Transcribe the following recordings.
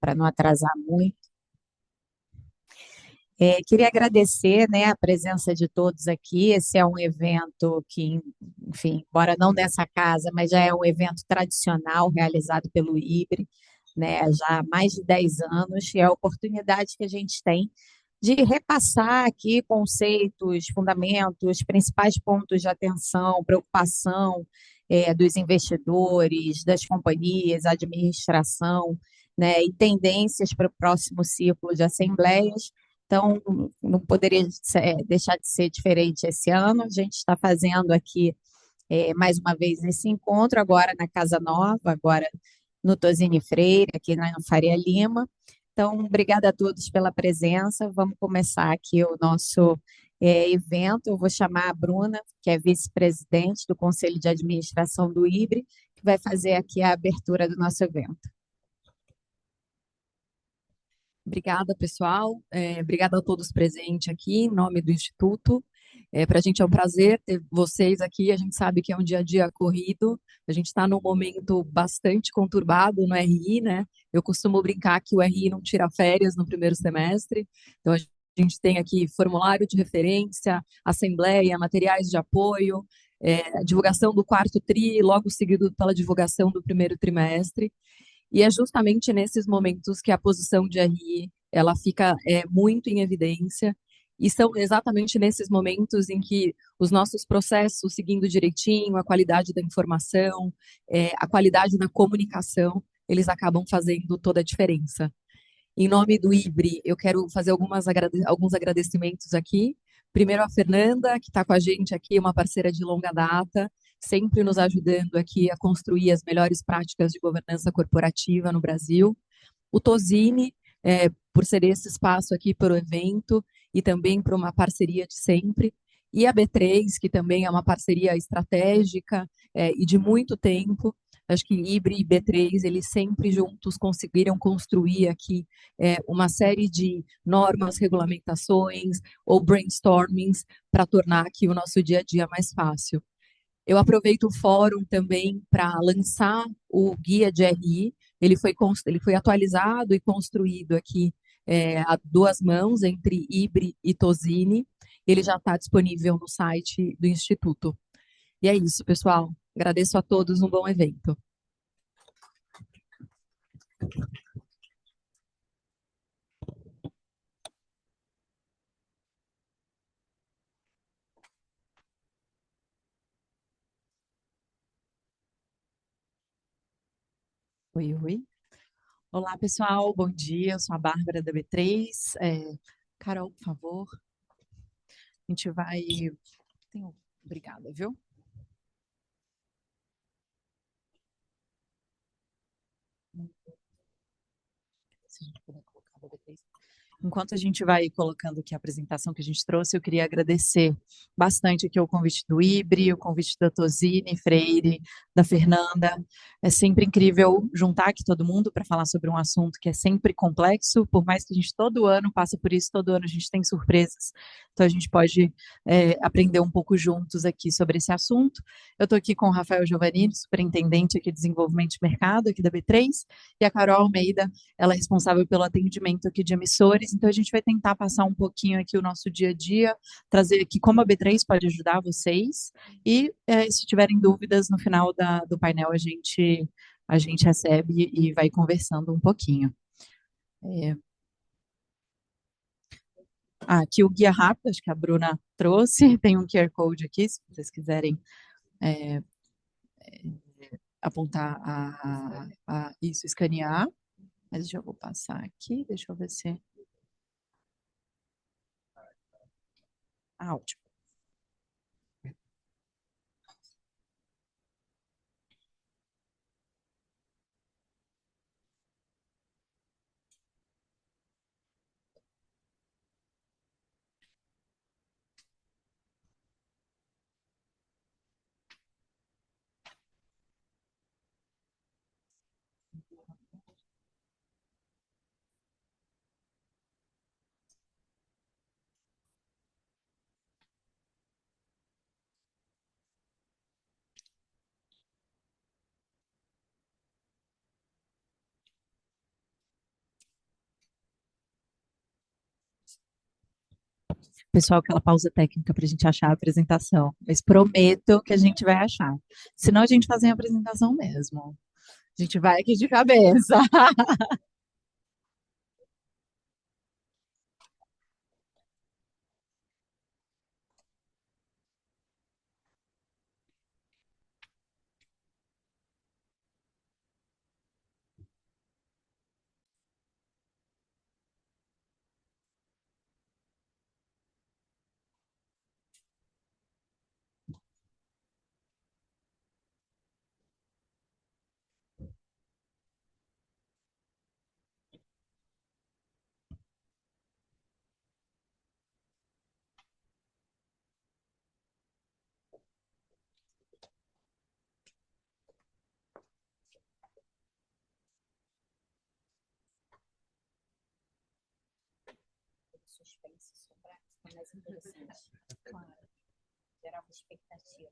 para não atrasar muito. Queria agradecer, né, a presença de todos aqui. Esse é um evento que, enfim, embora não dessa casa, mas já é um evento tradicional realizado pelo IBRE, né, já há mais de 10 anos, e é a oportunidade que a gente tem de repassar aqui conceitos, fundamentos, principais pontos de atenção, preocupação, dos investidores, das companhias, administração, né, e tendências para o próximo ciclo de assembleias. Então, não poderia deixar de ser diferente esse ano. A gente está fazendo aqui, mais uma vez, esse encontro, agora na Casa Nova, agora no Tosini Freire, aqui na Faria Lima. Então, obrigada a todos pela presença. Vamos começar aqui o nosso evento. Eu vou chamar a Bruna, que é vice-presidente do Conselho de Administração do IBRE, que vai fazer aqui a abertura do nosso evento. Obrigada, pessoal. Obrigada a todos presentes aqui, em nome do Instituto. Para a gente é um prazer ter vocês aqui. A gente sabe que é um dia a dia corrido. A gente está num momento bastante conturbado no RI, né? Eu costumo brincar que o RI não tira férias no primeiro semestre. Então, a gente tem aqui formulário de referência, assembleia, materiais de apoio, divulgação do quarto TRI, logo seguido pela divulgação do primeiro trimestre. E é justamente nesses momentos que a posição de RI ela fica muito em evidência, e são exatamente nesses momentos em que os nossos processos, seguindo direitinho, a qualidade da informação, a qualidade da comunicação, eles acabam fazendo toda a diferença. Em nome do IBRE, eu quero fazer alguns agradecimentos aqui. Primeiro a Fernanda, que está com a gente aqui, uma parceira de longa data, sempre nos ajudando aqui a construir as melhores práticas de governança corporativa no Brasil. O Tosini, por ser esse espaço aqui para o evento e também para uma parceria de sempre. E a B3, que também é uma parceria estratégica e de muito tempo. Acho que IBRE e B3, eles sempre juntos conseguiram construir aqui uma série de normas, regulamentações ou brainstormings para tornar aqui o nosso dia a dia mais fácil. Eu aproveito o fórum também para lançar o guia de RI. Ele foi atualizado e construído aqui a duas mãos entre IBRE e Tosini. Ele já está disponível no site do Instituto. E é isso, pessoal. Agradeço a todos, um bom evento. Oi, oi. Olá, pessoal, bom dia. Eu sou a Bárbara da B3. Carol, por favor. A gente vai. Obrigada, viu? Se a gente puder colocar a B3. Enquanto a gente vai colocando aqui a apresentação que a gente trouxe, eu queria agradecer bastante aqui o convite do IBRE, o convite da Tosini Freire, da Fernanda. É sempre incrível juntar aqui todo mundo para falar sobre um assunto que é sempre complexo, por mais que a gente todo ano passe por isso, todo ano a gente tem surpresas. Então a gente pode aprender um pouco juntos aqui sobre esse assunto. Eu estou aqui com o Rafael Giovannini, superintendente aqui de desenvolvimento de mercado aqui da B3, e a Carol Almeida, ela é responsável pelo atendimento aqui de emissores. Então, a gente vai tentar passar um pouquinho aqui o nosso dia a dia, trazer aqui como a B3 pode ajudar vocês. E se tiverem dúvidas, no final do painel a gente recebe e vai conversando um pouquinho. Aqui o guia rápido, acho que a Bruna trouxe, tem um QR Code aqui, se vocês quiserem apontar isso, escanear. Mas já vou passar aqui, deixa eu ver se... ótimo. Pessoal, aquela pausa técnica para a gente achar a apresentação. Mas prometo que a gente vai achar. Senão a gente faz a apresentação mesmo. A gente vai aqui de cabeça. Suspense sobre a mais interessante. Claro, gerar uma expectativa.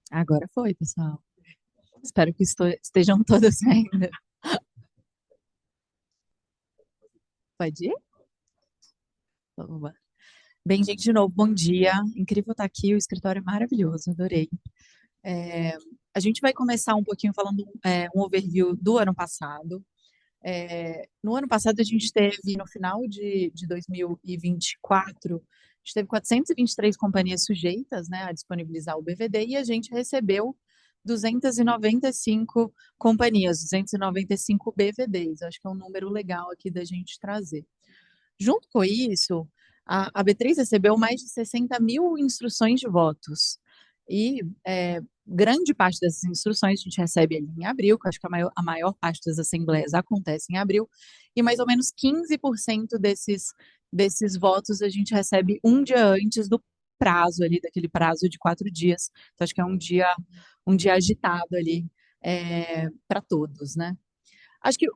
Agora foi, pessoal. Espero que estejam todas vendo. Pode ir? Boa. Bem, gente, de novo, bom dia. Incrível estar aqui, o escritório é maravilhoso, adorei. A gente vai começar um pouquinho falando um overview do ano passado. No ano passado, a gente teve, no final de 2024, a gente teve 423 companhias sujeitas, né, a disponibilizar o BVD e a gente recebeu 295 companhias, 295 BVDs. Acho que é um número legal aqui da gente trazer. Junto com isso, a B3 recebeu mais de 60 mil instruções de votos. E grande parte dessas instruções a gente recebe ali em abril, que eu acho que a maior parte das assembleias acontece em abril, e mais ou menos 15% desses votos a gente recebe um dia antes do prazo ali, daquele prazo de 4 dias. Então, acho que é um dia agitado ali para todos, né? Acho que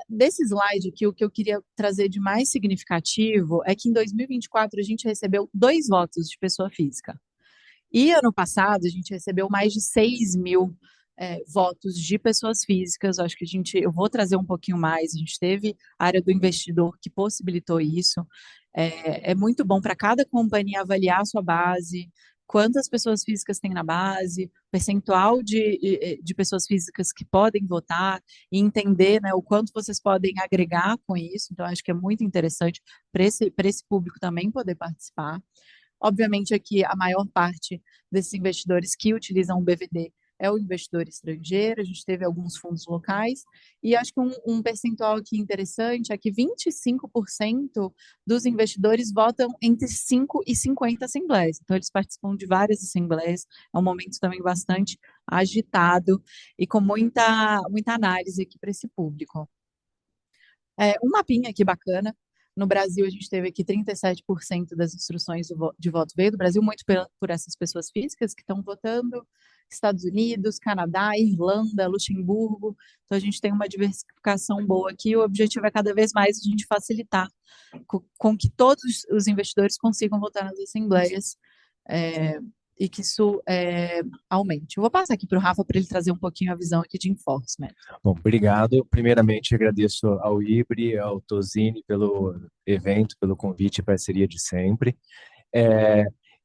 desse slide aqui, o que eu queria trazer de mais significativo é que em 2024 a gente recebeu 2 votos de pessoa física. E ano passado a gente recebeu mais de 6 mil votos de pessoas físicas. Acho que eu vou trazer um pouquinho mais. A gente teve a área do investidor que possibilitou isso. É muito bom para cada companhia avaliar a sua base, quantas pessoas físicas tem na base, percentual de pessoas físicas que podem votar e entender, né, o quanto vocês podem agregar com isso. Então, acho que é muito interessante para esse público também poder participar. Obviamente, aqui a maior parte desses investidores que utilizam o BVD é o investidor estrangeiro, a gente teve alguns fundos locais, e acho que um percentual aqui interessante é que 25% dos investidores votam entre 5 e 50 assembleias. Então, eles participam de várias assembleias, é um momento também bastante agitado e com muita análise aqui para esse público. Um mapinha aqui bacana. No Brasil, a gente teve aqui 37% das instruções de voto veio do Brasil, muito por essas pessoas físicas que estão votando. Estados Unidos, Canadá, Irlanda, Luxemburgo. Então, a gente tem uma diversificação boa aqui. O objetivo é cada vez mais a gente facilitar com que todos os investidores consigam votar nas assembleias e que isso aumente. Eu vou passar aqui para o Rafa para ele trazer um pouquinho a visão aqui de enforcement. Bom, obrigado. Primeiramente, agradeço ao IBRE, ao Tosini pelo evento, pelo convite e parceria de sempre.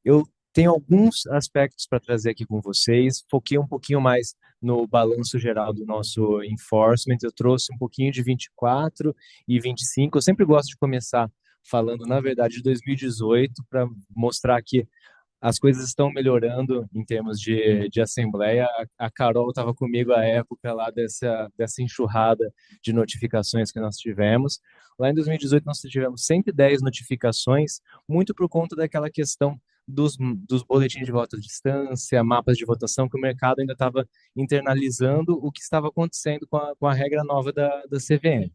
Eu tenho alguns aspectos para trazer aqui com vocês. Foquei um pouquinho mais no balanço geral do nosso enforcement. Eu trouxe um pouquinho de 24 e 25. Eu sempre gosto de começar falando, na verdade, de 2018, para mostrar que as coisas estão melhorando em termos de assembleia. A Carol estava comigo à época lá dessa enxurrada de notificações que nós tivemos. Lá em 2018 nós tivemos 110 notificações, muito por conta daquela questão dos boletins de voto à distância, mapas de votação, que o mercado ainda estava internalizando o que estava acontecendo com a regra nova da CVM.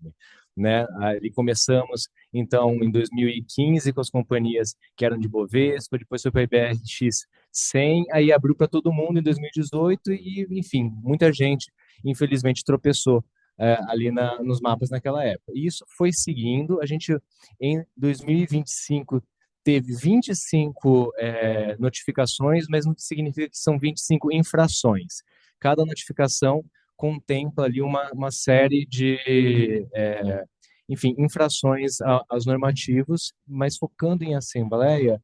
Né? Ali começamos, então, em 2015 com as companhias que eram de Bovespa, depois foi para a IBRX 100, aí abriu para todo mundo em 2018 e, enfim, muita gente, infelizmente, tropeçou ali nos mapas naquela época. E isso foi seguindo, a gente, em 2025, teve 25 notificações, mas não significa que são 25 infrações. Cada notificação contempla ali uma série de, enfim, infrações aos normativos, mas focando em assembleia,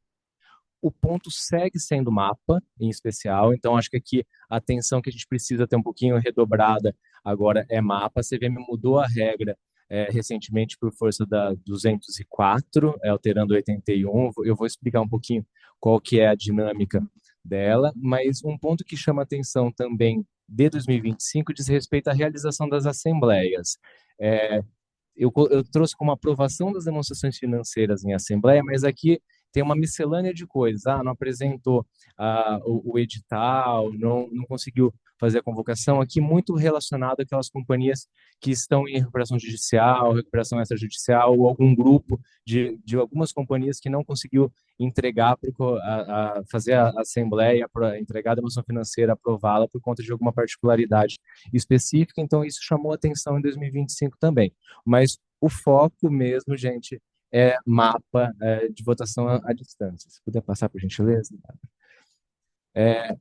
o ponto segue sendo mapa, em especial. Então, acho que aqui a atenção que a gente precisa ter um pouquinho redobrada agora é mapa. A CVM mudou a regra recentemente por força da 204, alterando 81. Eu vou explicar um pouquinho qual que é a dinâmica dela, mas um ponto que chama atenção também de 2025 diz respeito à realização das assembleias. Eu trouxe como aprovação das demonstrações financeiras em assembleia, mas aqui tem uma miscelânea de coisas. Não apresentou o edital, não conseguiu fazer a convocação. Aqui muito relacionado àquelas companhias que estão em recuperação judicial, recuperação extrajudicial, ou algum grupo de algumas companhias que não conseguiu entregar, fazer a assembleia, entregar a demonstração financeira, aprová-la por conta de alguma particularidade específica. Então, isso chamou atenção em 2025 também. Mas o foco mesmo, gente, é mapa de votação à distância. Se puder passar, por gentileza.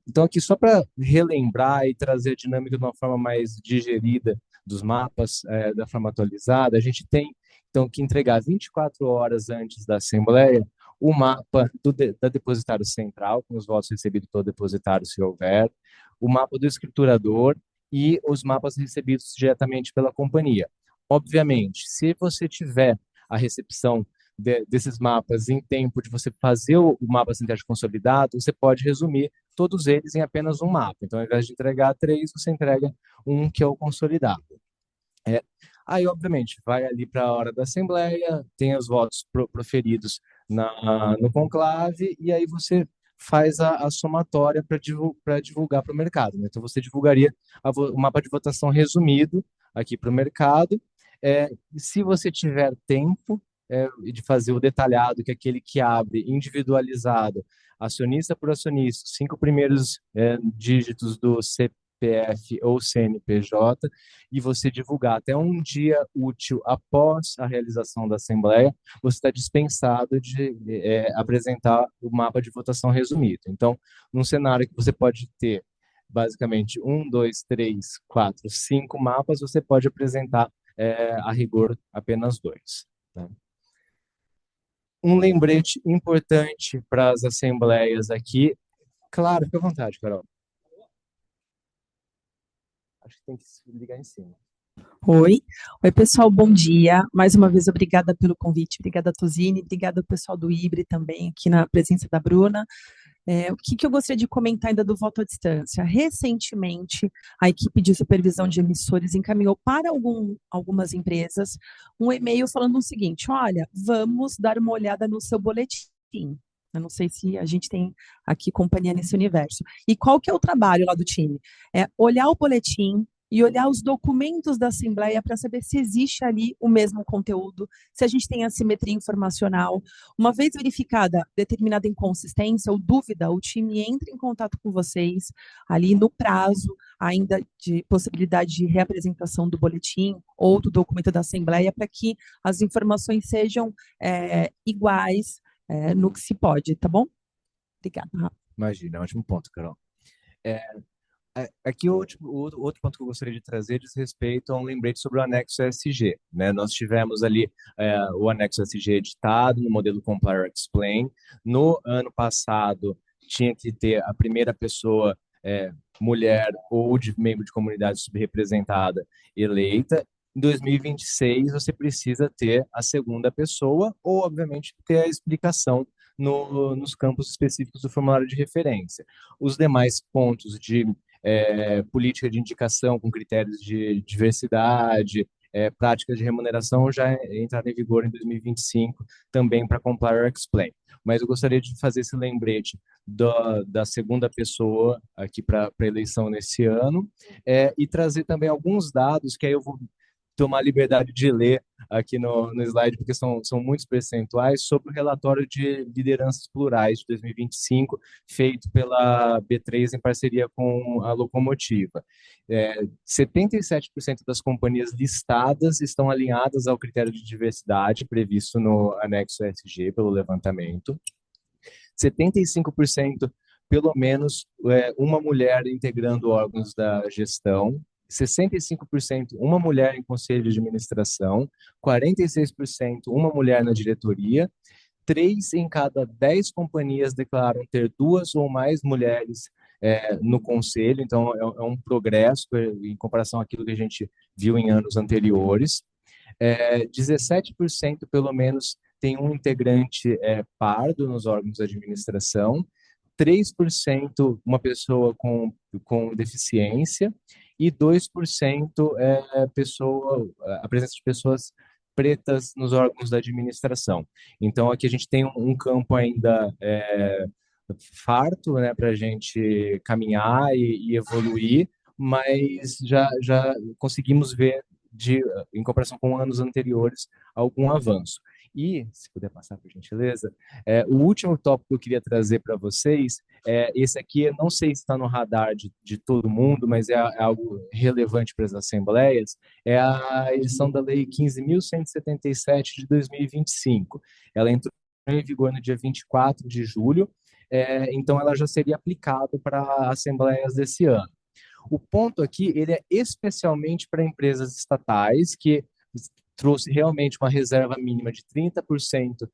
Então, aqui só para relembrar e trazer a dinâmica de uma forma mais digerida dos mapas, da forma atualizada, a gente tem, então, que entregar 24 horas antes da Assembleia o mapa da depositário central, com os votos recebidos pelo depositário, se houver, o mapa do escriturador e os mapas recebidos diretamente pela companhia. Obviamente, se você tiver a recepção desses mapas em tempo de você fazer o mapa sintético consolidado, você pode resumir todos eles em apenas um mapa. Então, ao invés de entregar 3, você entrega um que é o consolidado. Aí, obviamente, vai ali para a hora da assembleia, tem os votos proferidos no conclave, e aí você faz a somatória para divulgar para o mercado, né? Então, você divulgaria o mapa de votação resumido aqui para o mercado. Se você tiver tempo de fazer o detalhado, que é aquele que abre individualizado, acionista por acionista, 5 primeiros dígitos do CPF ou CNPJ, e você divulgar até um dia útil após a realização da Assembleia, você está dispensado de apresentar o mapa de votação resumido. Então, num cenário que você pode ter basicamente 1, 2, 3, 4, 5 mapas, você pode apresentar a rigor apenas 2. Tá? Um lembrete importante para as assembleias aqui. Claro, fica à vontade, Carol. Acho que tem que se ligar em cima. Oi, pessoal, bom dia. Mais uma vez, obrigada pelo convite, obrigada, Tozini, obrigada ao pessoal do IBRE também, aqui na presença da Bruna. O que eu gostaria de comentar ainda do voto à distância? Recentemente, a equipe de supervisão de emissores encaminhou para algumas empresas um e-mail falando o seguinte: olha, vamos dar uma olhada no seu boletim. Eu não sei se a gente tem aqui companhia nesse universo. E qual que é o trabalho lá do time? É olhar o boletim e olhar os documentos da Assembleia para saber se existe ali o mesmo conteúdo, se a gente tem assimetria informacional. Uma vez verificada determinada inconsistência ou dúvida, o time entra em contato com vocês ali no prazo ainda de possibilidade de reapresentação do boletim ou do documento da Assembleia para que as informações sejam iguais no que se pode, tá bom? Obrigada. Imagina, ótimo ponto, Carol. Aqui outro ponto que eu gostaria de trazer diz respeito a um lembrete sobre o anexo ESG, né? Nós tivemos ali o anexo ESG editado no modelo Compare Explain. No ano passado, tinha que ter a primeira pessoa mulher ou de membro de comunidade subrepresentada eleita. Em 2026, você precisa ter a segunda pessoa ou, obviamente, ter a explicação nos campos específicos do formulário de referência. Os demais pontos de política de indicação com critérios de diversidade, práticas de remuneração já entraram em vigor em 2025 também para Compare Explain. Mas eu gostaria de fazer esse lembrete da segunda pessoa aqui para a eleição nesse ano e trazer também alguns dados que aí eu vou tomar a liberdade de ler aqui no slide, porque são muitos percentuais, sobre o relatório de lideranças plurais de 2025, feito pela B3 em parceria com a Locomotiva. 77% das companhias listadas estão alinhadas ao critério de diversidade previsto no anexo ESG pelo levantamento. 75%, pelo menos, uma mulher integrando órgãos da gestão, 65% uma mulher em conselho de administração, 46% uma mulher na diretoria, 3 em cada 10 companhias declaram ter 2 ou mais mulheres no conselho, então é um progresso em comparação àquilo que a gente viu em anos anteriores. 17% pelo menos tem um integrante pardo nos órgãos de administração, 3% uma pessoa com deficiência e 2% a presença de pessoas pretas nos órgãos da administração. Então, aqui a gente tem um campo ainda farto, né, para a gente caminhar e evoluir, mas já conseguimos ver, em comparação com anos anteriores, algum avanço. E, se puder passar, por gentileza, o último tópico que eu queria trazer para vocês, esse aqui, eu não sei se está no radar de todo mundo, mas é algo relevante para as assembleias, é a edição da Lei 15.177 de 2025. Ela entrou em vigor no dia 24 de julho, então ela já seria aplicada para assembleias desse ano. O ponto aqui, ele é especialmente para empresas estatais, que trouxe realmente uma reserva mínima de 30%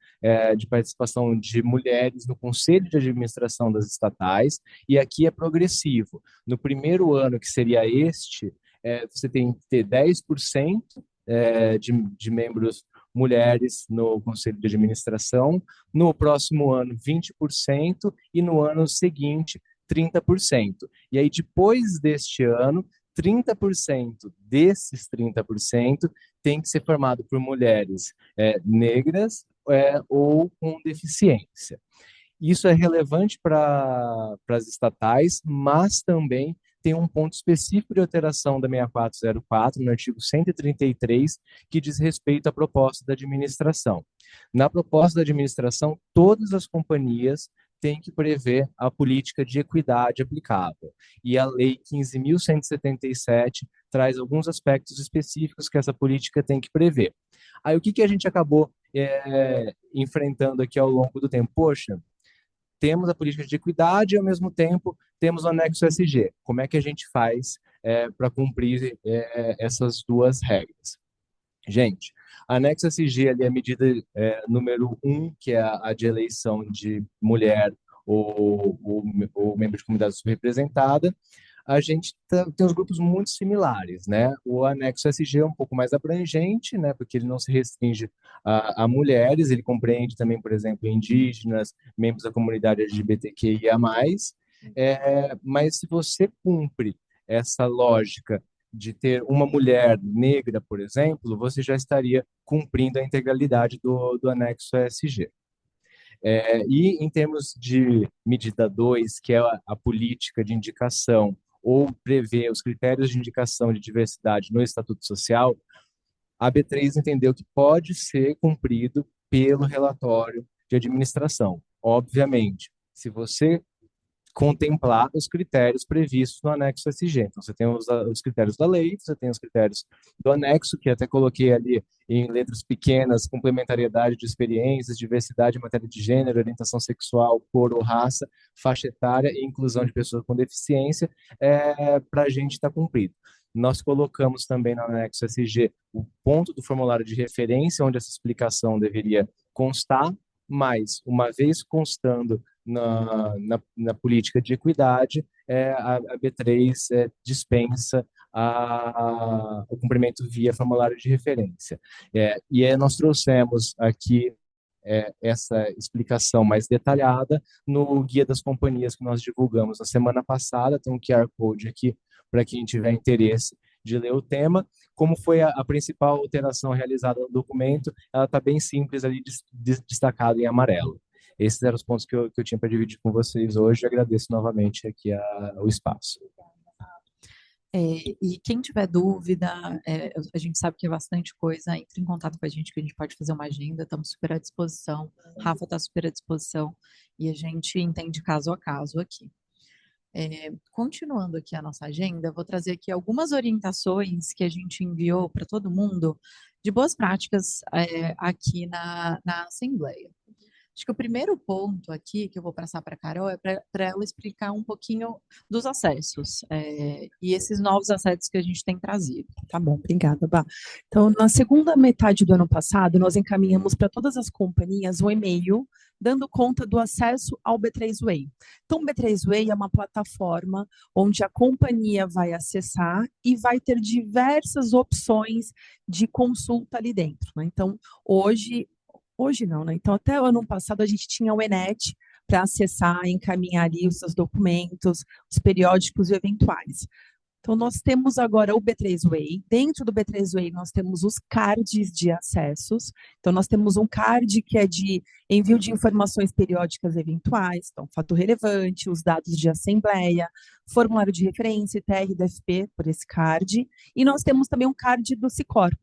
de participação de mulheres no conselho de administração das estatais, e aqui é progressivo. No primeiro ano, que seria este, você tem que ter 10% de membros mulheres no conselho de administração, no próximo ano 20% e no ano seguinte 30%. E aí, depois deste ano, 30% desses 30% tem que ser formado por mulheres negras ou com deficiência. Isso é relevante para as estatais, mas também tem um ponto específico de alteração da 6404, no artigo 133, que diz respeito à proposta da administração. Na proposta da administração, todas as companhias têm que prever a política de equidade aplicável. E a Lei 15.177 traz alguns aspectos específicos que essa política tem que prever. Aí, o que a gente acabou enfrentando aqui ao longo do tempo? Poxa, temos a política de equidade e, ao mesmo tempo, temos o anexo SG. Como é que a gente faz para cumprir essas duas regras? Gente, anexo SG ali é a medida número 1, que é a de eleição de mulher ou membro de comunidade subrepresentada. A gente tem os grupos muito similares, né? O anexo SG é um pouco mais abrangente, né? Porque ele não se restringe a mulheres, ele compreende também, por exemplo, indígenas, membros da comunidade LGBTQIA+. Mas se você cumpre essa lógica de ter uma mulher negra, por exemplo, você já estaria cumprindo a integralidade do anexo ESG. E em termos de medida 2, que é a política de indicação ou prever os critérios de indicação de diversidade no Estatuto Social, a B3 entendeu que pode ser cumprido pelo relatório de administração. Obviamente, se você contemplar os critérios previstos no anexo SG. Então, você tem os critérios da lei, você tem os critérios do anexo, que até coloquei ali em letras pequenas: complementariedade de experiências, diversidade em matéria de gênero, orientação sexual, cor ou raça, faixa etária e inclusão de pessoas com deficiência, para a gente estar cumprido. Nós colocamos também no anexo SG o ponto do formulário de referência, onde essa explicação deveria constar, mas, uma vez constando na política de equidade, a B3 dispensa o cumprimento via formulário de referência. E nós trouxemos aqui essa explicação mais detalhada no Guia das Companhias que nós divulgamos na semana passada. Tem um QR Code aqui para quem tiver interesse de ler o tema. Como foi a principal alteração realizada no documento, ela está bem simples ali, destacado em amarelo. Esses eram os pontos que eu tinha para dividir com vocês hoje. Eu agradeço novamente aqui o espaço. E quem tiver dúvida, a gente sabe que é bastante coisa, entre em contato com a gente que a gente pode fazer uma agenda, estamos super à disposição, Rafa está super à disposição e a gente entende caso a caso aqui. Continuando aqui a nossa agenda, vou trazer aqui algumas orientações que a gente enviou para todo mundo de boas práticas aqui na Assembleia. Acho que o primeiro ponto aqui que eu vou passar para a Carol é para ela explicar um pouquinho dos acessos e esses novos acessos que a gente tem trazido. Tá bom, obrigada, Bá. Então, na segunda metade do ano passado, nós encaminhamos para todas as companhias um e-mail dando conta do acesso ao B3 Way. Então, o B3 Way é uma plataforma onde a companhia vai acessar e vai ter diversas opções de consulta ali dentro, né? Então, hoje não, né? Então, até o ano passado, a gente tinha o ENET para acessar, encaminhar ali os seus documentos, os periódicos e eventuais. Então, nós temos agora o B3 Way. Dentro do B3 Way, nós temos os cards de acessos. Então, nós temos um card que é de envio de informações periódicas eventuais, então, fato relevante, os dados de assembleia, formulário de referência, TR-DFP, por esse card. E nós temos também um card do Cicorp.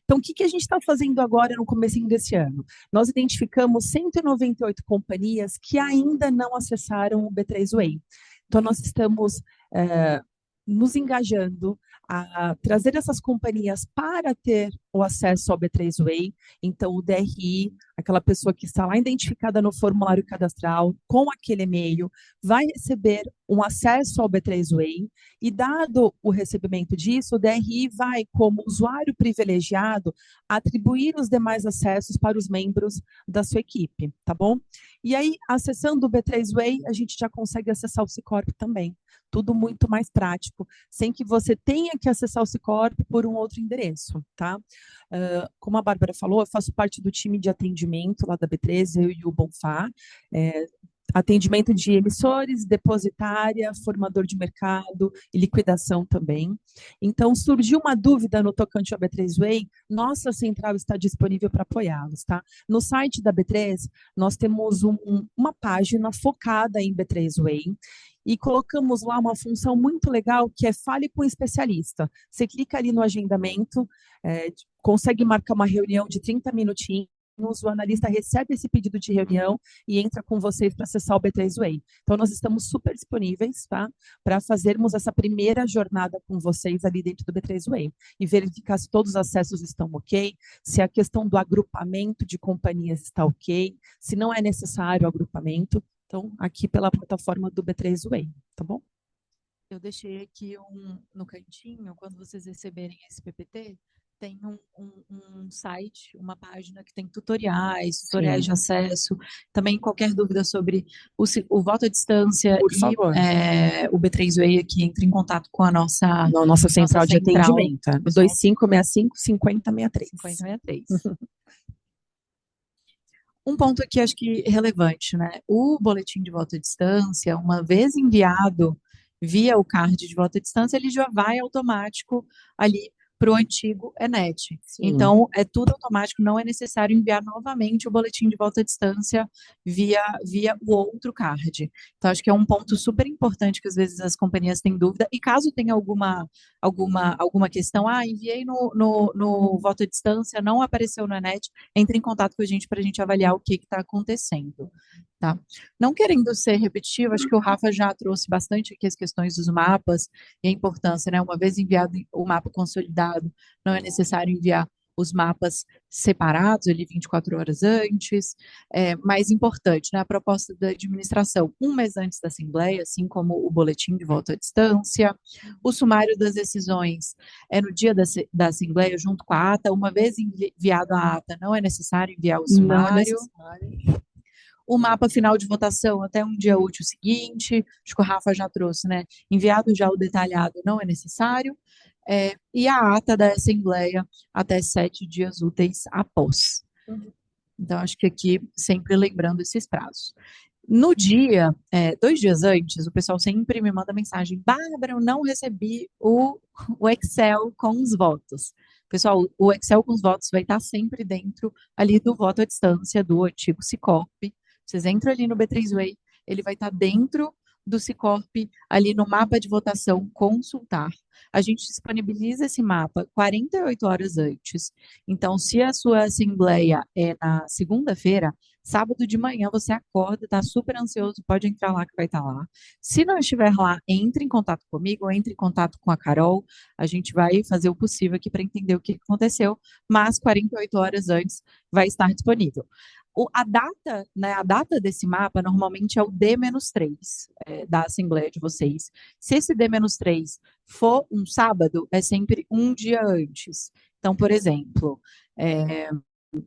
Então, o que a gente está fazendo agora no comecinho desse ano? Nós identificamos 198 companhias que ainda não acessaram o B3 Way. Então, nós estamos nos engajando a trazer essas companhias para ter o acesso ao B3 Way. Então, o DRI, aquela pessoa que está lá identificada no formulário cadastral, com aquele e-mail, vai receber um acesso ao B3 Way e, dado o recebimento disso, o DRI vai, como usuário privilegiado, atribuir os demais acessos para os membros da sua equipe, tá bom? E aí, acessando o B3 Way, a gente já consegue acessar o Cicorp também. Tudo muito mais prático, sem que você tenha que acessar o Cicorp por um outro endereço, tá? Como a Bárbara falou, eu faço parte do time de atendimento lá da B3, eu e o Bonfá, atendimento de emissores, depositária, formador de mercado e liquidação também. Então, surgiu uma dúvida no tocante ao B3 Way, nossa central está disponível para apoiá-los, tá? No site da B3, nós temos uma página focada em B3 Way, e colocamos lá uma função muito legal que é fale com o especialista. Você clica ali no agendamento, consegue marcar uma reunião de 30 minutinhos, o analista recebe esse pedido de reunião e entra com vocês para acessar o B3 Way. Então, nós estamos super disponíveis, tá? Para fazermos essa primeira jornada com vocês ali dentro do B3 Way e verificar se todos os acessos estão ok, se a questão do agrupamento de companhias está ok, se não é necessário o agrupamento. Então, aqui pela plataforma do B3 Way, tá bom? Eu deixei aqui no cantinho, quando vocês receberem esse PPT, tem um site, uma página que tem tutoriais de acesso. Também qualquer dúvida sobre o voto à distância Por favor. O B3 Way aqui, entre em contato com a nossa central de atendimento. 2565-5063. 5063. Um ponto aqui, acho que relevante, né? O boletim de voto à distância, uma vez enviado via o card de voto à distância, ele já vai automático ali para o antigo ENET. Sim. Então, é tudo automático, não é necessário enviar novamente o boletim de voto à distância via o outro card. Então, acho que é um ponto super importante que às vezes as companhias têm dúvida, e caso tenha alguma questão, enviei no voto à distância, não apareceu no ENET, entre em contato com a gente para a gente avaliar o que está acontecendo. Tá? Não querendo ser repetitivo, acho que o Rafa já trouxe bastante aqui as questões dos mapas e a importância, né? Uma vez enviado o mapa consolidado, não é necessário enviar os mapas separados, ali 24 horas antes. Mais importante, né? A proposta da administração, um mês antes da Assembleia, assim como o boletim de voto à distância. O sumário das decisões é no dia da Assembleia, junto com a ata. Uma vez enviado a ata, não é necessário enviar o sumário. Não é necessário. O mapa final de votação até um dia útil seguinte, acho que o Rafa já trouxe, né? Enviado já o detalhado não é necessário. E a ata da Assembleia até 7 dias úteis após. Então, acho que aqui, sempre lembrando esses prazos. No dia, 2 dias antes, o pessoal sempre me manda mensagem: Bárbara, eu não recebi o Excel com os votos. Pessoal, o Excel com os votos vai estar sempre dentro ali do voto à distância do antigo Cicorp. Vocês entram ali no B3 Way, ele vai estar dentro do Sicorp ali no mapa de votação consultar. A gente disponibiliza esse mapa 48 horas antes. Então, se a sua assembleia é na segunda-feira, sábado de manhã você acorda, está super ansioso, pode entrar lá que vai estar lá. Se não estiver lá, entre em contato comigo, ou entre em contato com a Carol. A gente vai fazer o possível aqui para entender o que aconteceu, mas 48 horas antes vai estar disponível. A data, né, a data desse mapa normalmente é o D-3 da Assembleia de vocês. Se esse D-3 for um sábado, é sempre um dia antes. Então, por exemplo,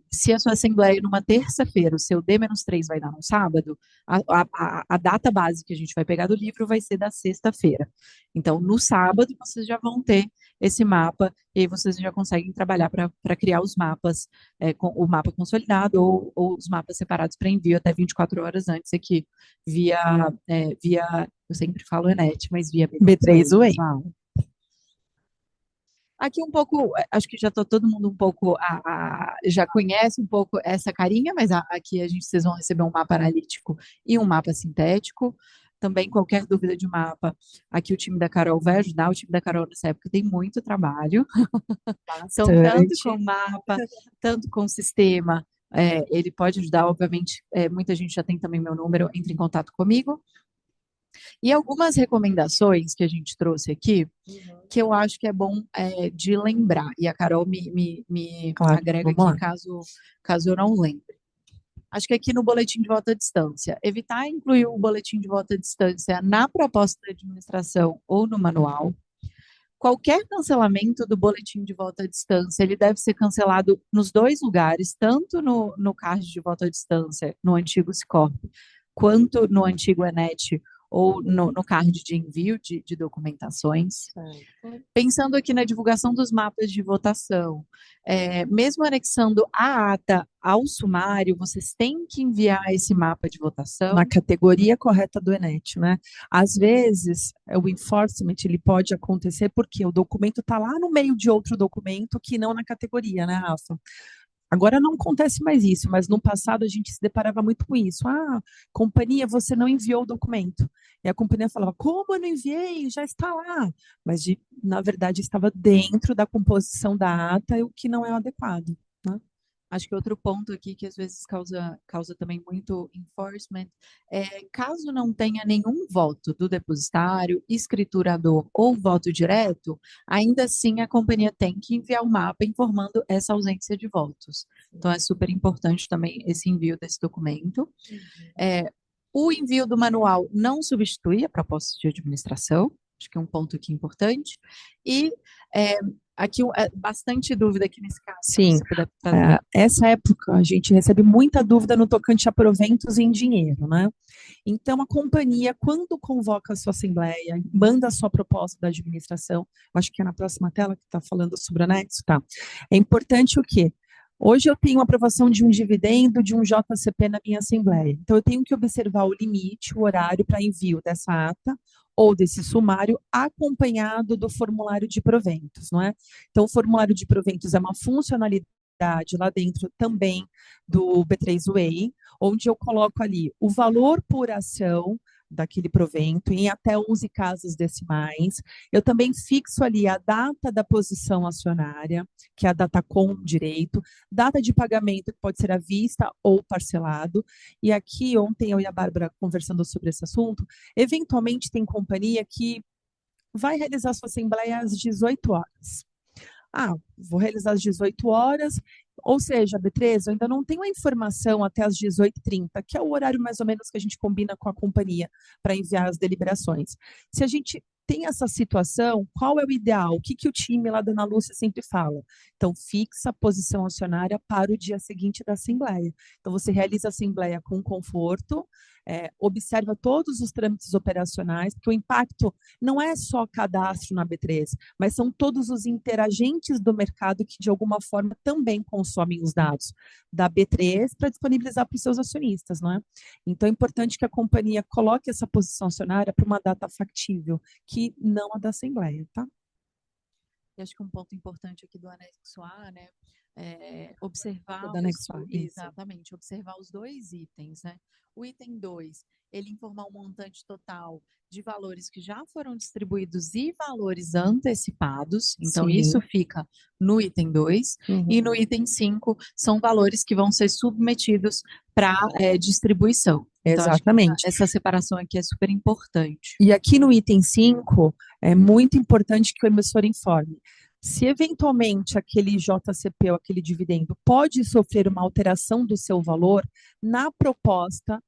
se a sua assembleia numa terça-feira, o seu D-3 vai dar no sábado, a data base que a gente vai pegar do livro vai ser da sexta-feira. Então, no sábado, vocês já vão ter esse mapa, e aí vocês já conseguem trabalhar para criar os mapas, com o mapa consolidado ou os mapas separados para envio até 24 horas antes aqui, via, eu sempre falo Enet, mas via B3 Way. Aqui um pouco, acho que já está todo mundo um pouco, já conhece um pouco essa carinha, mas aqui vocês vão receber um mapa analítico e um mapa sintético. Também qualquer dúvida de mapa, aqui o time da Carol vai ajudar. O time da Carol nessa época tem muito trabalho. Então, tanto com o mapa, tanto com o sistema, ele pode ajudar, obviamente, muita gente já tem também meu número, entre em contato comigo. E algumas recomendações que a gente trouxe aqui, que eu acho que é bom de lembrar, e a Carol me Claro, agrega vamos aqui caso eu não lembre. Acho que aqui no boletim de voto à distância, evitar incluir o boletim de voto à distância na proposta de administração ou no manual. Qualquer cancelamento do boletim de voto à distância, ele deve ser cancelado nos dois lugares, tanto no card de voto à distância, no antigo Sicorp, quanto no antigo Enet, ou no card de envio de documentações. Pensando aqui na divulgação dos mapas de votação, mesmo anexando a ata ao sumário, vocês têm que enviar esse mapa de votação. Na categoria correta do Enet, né? Às vezes, o enforcement ele pode acontecer porque o documento está lá no meio de outro documento que não na categoria, né, Rafa? Agora não acontece mais isso, mas no passado a gente se deparava muito com isso. Companhia, você não enviou o documento. E a companhia falava, como eu não enviei? Já está lá. Mas, na verdade, estava dentro da composição da ata, o que não é adequado, né? Acho que outro ponto aqui que às vezes causa também muito enforcement caso não tenha nenhum voto do depositário, escriturador ou voto direto, ainda assim a companhia tem que enviar o mapa informando essa ausência de votos. Então é super importante também esse envio desse documento. O envio do manual não substitui a proposta de administração, acho que é um ponto aqui importante. E aqui bastante dúvida aqui nesse caso. Sim, essa época a gente recebe muita dúvida no tocante a proventos em dinheiro, né? Então, a companhia, quando convoca a sua assembleia, manda a sua proposta da administração, acho que é na próxima tela que está falando sobre o anexo, tá? É importante o quê? Hoje eu tenho aprovação de um dividendo de um JCP na minha assembleia. Então, eu tenho que observar o limite, o horário para envio dessa ata ou desse sumário acompanhado do formulário de proventos, não é? Então, o formulário de proventos é uma funcionalidade lá dentro também do B3 Way, onde eu coloco ali o valor por ação daquele provento em até 11 casas decimais. Eu também fixo ali a data da posição acionária, que é a data com direito, data de pagamento, que pode ser à vista ou parcelado. E aqui, ontem eu e a Bárbara conversando sobre esse assunto, eventualmente tem companhia que vai realizar sua assembleia às 18 horas. Vou realizar às 18 horas, ou seja, B3, eu ainda não tenho a informação até às 18h30, que é o horário mais ou menos que a gente combina com a companhia para enviar as deliberações. Se a gente tem essa situação, qual é o ideal? O que o time lá da Ana Lúcia sempre fala? Então, fixa a posição acionária para o dia seguinte da assembleia. Então, você realiza a assembleia com conforto, observa todos os trâmites operacionais, porque o impacto não é só cadastro na B3, mas são todos os interagentes do mercado que, de alguma forma, também consomem os dados da B3 para disponibilizar para os seus acionistas, não é? Então, é importante que a companhia coloque essa posição acionária para uma data factível, que não a da Assembleia, tá? E acho que um ponto importante aqui do anexo A, né? observar Vou anexar, isso. exatamente, observar os dois itens, né? O item 2, ele informar o montante total de valores que já foram distribuídos e valores antecipados. Então, Sim. isso fica no item 2. E no Uhum. item 5, são valores que vão ser submetidos para distribuição. Então, acho que Exatamente. essa separação aqui é super importante. E aqui no item 5, é muito importante que o emissor informe. Se eventualmente aquele JCP ou aquele dividendo pode sofrer uma alteração do seu valor, na proposta,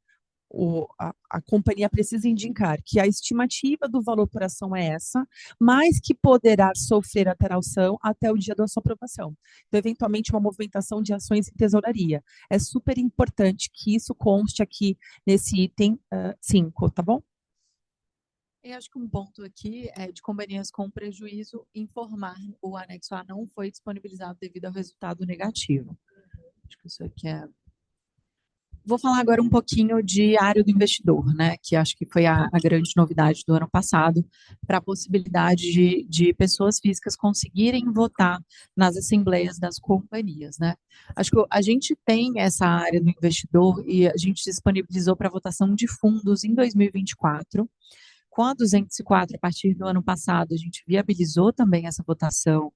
a companhia precisa indicar que a estimativa do valor por ação é essa, mas que poderá sofrer alteração até o dia da sua aprovação. Então, eventualmente, uma movimentação de ações em tesouraria. É super importante que isso conste aqui nesse item 5, tá bom? Eu acho que um ponto aqui é de companhias com prejuízo informar o anexo A não foi disponibilizado devido ao resultado negativo. Acho que isso aqui é. Vou falar agora um pouquinho de área do investidor, né? Que acho que foi a grande novidade do ano passado, para a possibilidade de pessoas físicas conseguirem votar nas assembleias das companhias, né? Acho que a gente tem essa área do investidor e a gente disponibilizou para votação de fundos em 2024. Com a 204, a partir do ano passado, a gente viabilizou também essa votação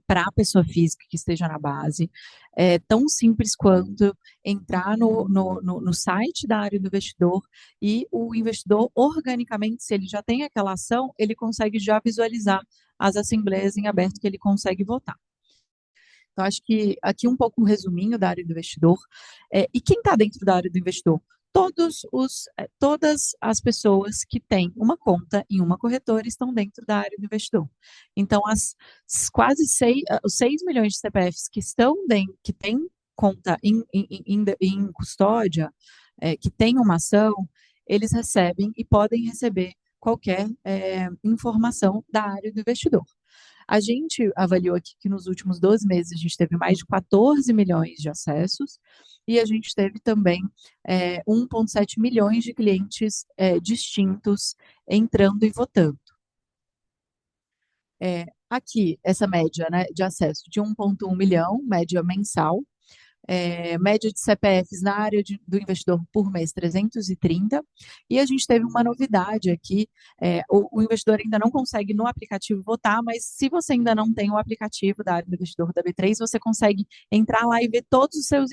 para a pessoa física que esteja na base. É tão simples quanto entrar no site da área do investidor e o investidor, organicamente, se ele já tem aquela ação, ele consegue já visualizar as assembleias em aberto que ele consegue votar. Então, acho que aqui um pouco um resuminho da área do investidor. E quem está dentro da área do investidor? Todas as pessoas que têm uma conta em uma corretora estão dentro da área do investidor. Então, os 6 milhões de CPFs que que têm conta em custódia, que têm uma ação, eles recebem e podem receber qualquer informação da área do investidor. A gente avaliou aqui que nos últimos 12 meses a gente teve mais de 14 milhões de acessos e a gente teve também 1,7 milhões de clientes distintos entrando e votando. Aqui, essa média, né, de acesso de 1,1 milhão, média mensal. Média de CPFs na área do investidor por mês, 330. E a gente teve uma novidade aqui, o investidor ainda não consegue no aplicativo votar, mas se você ainda não tem o aplicativo da área do investidor da B3, você consegue entrar lá e ver todos os seus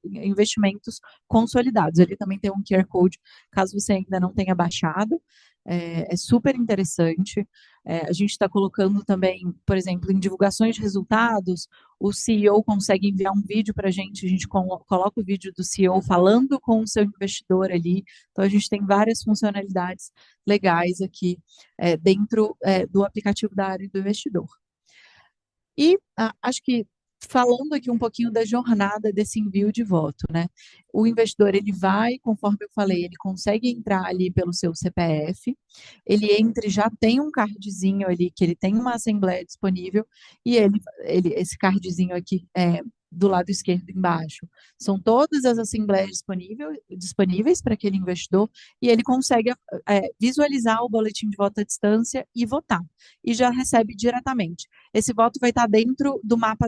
investimentos consolidados. Ele também tem um QR Code, caso você ainda não tenha baixado. É super interessante. A gente está colocando também, por exemplo, em divulgações de resultados, o CEO consegue enviar um vídeo para a gente coloca o vídeo do CEO falando com o seu investidor ali. Então, a gente tem várias funcionalidades legais aqui dentro do aplicativo da área do investidor. E acho que falando aqui um pouquinho da jornada desse envio de voto, né? O investidor, ele vai, conforme eu falei, ele consegue entrar ali pelo seu CPF, ele entra e já tem um cardzinho ali, que ele tem uma assembleia disponível, e esse cardzinho aqui do lado esquerdo embaixo, são todas as assembleias disponíveis para aquele investidor, e ele consegue visualizar o boletim de voto à distância e votar, e já recebe diretamente. Esse voto vai estar dentro do mapa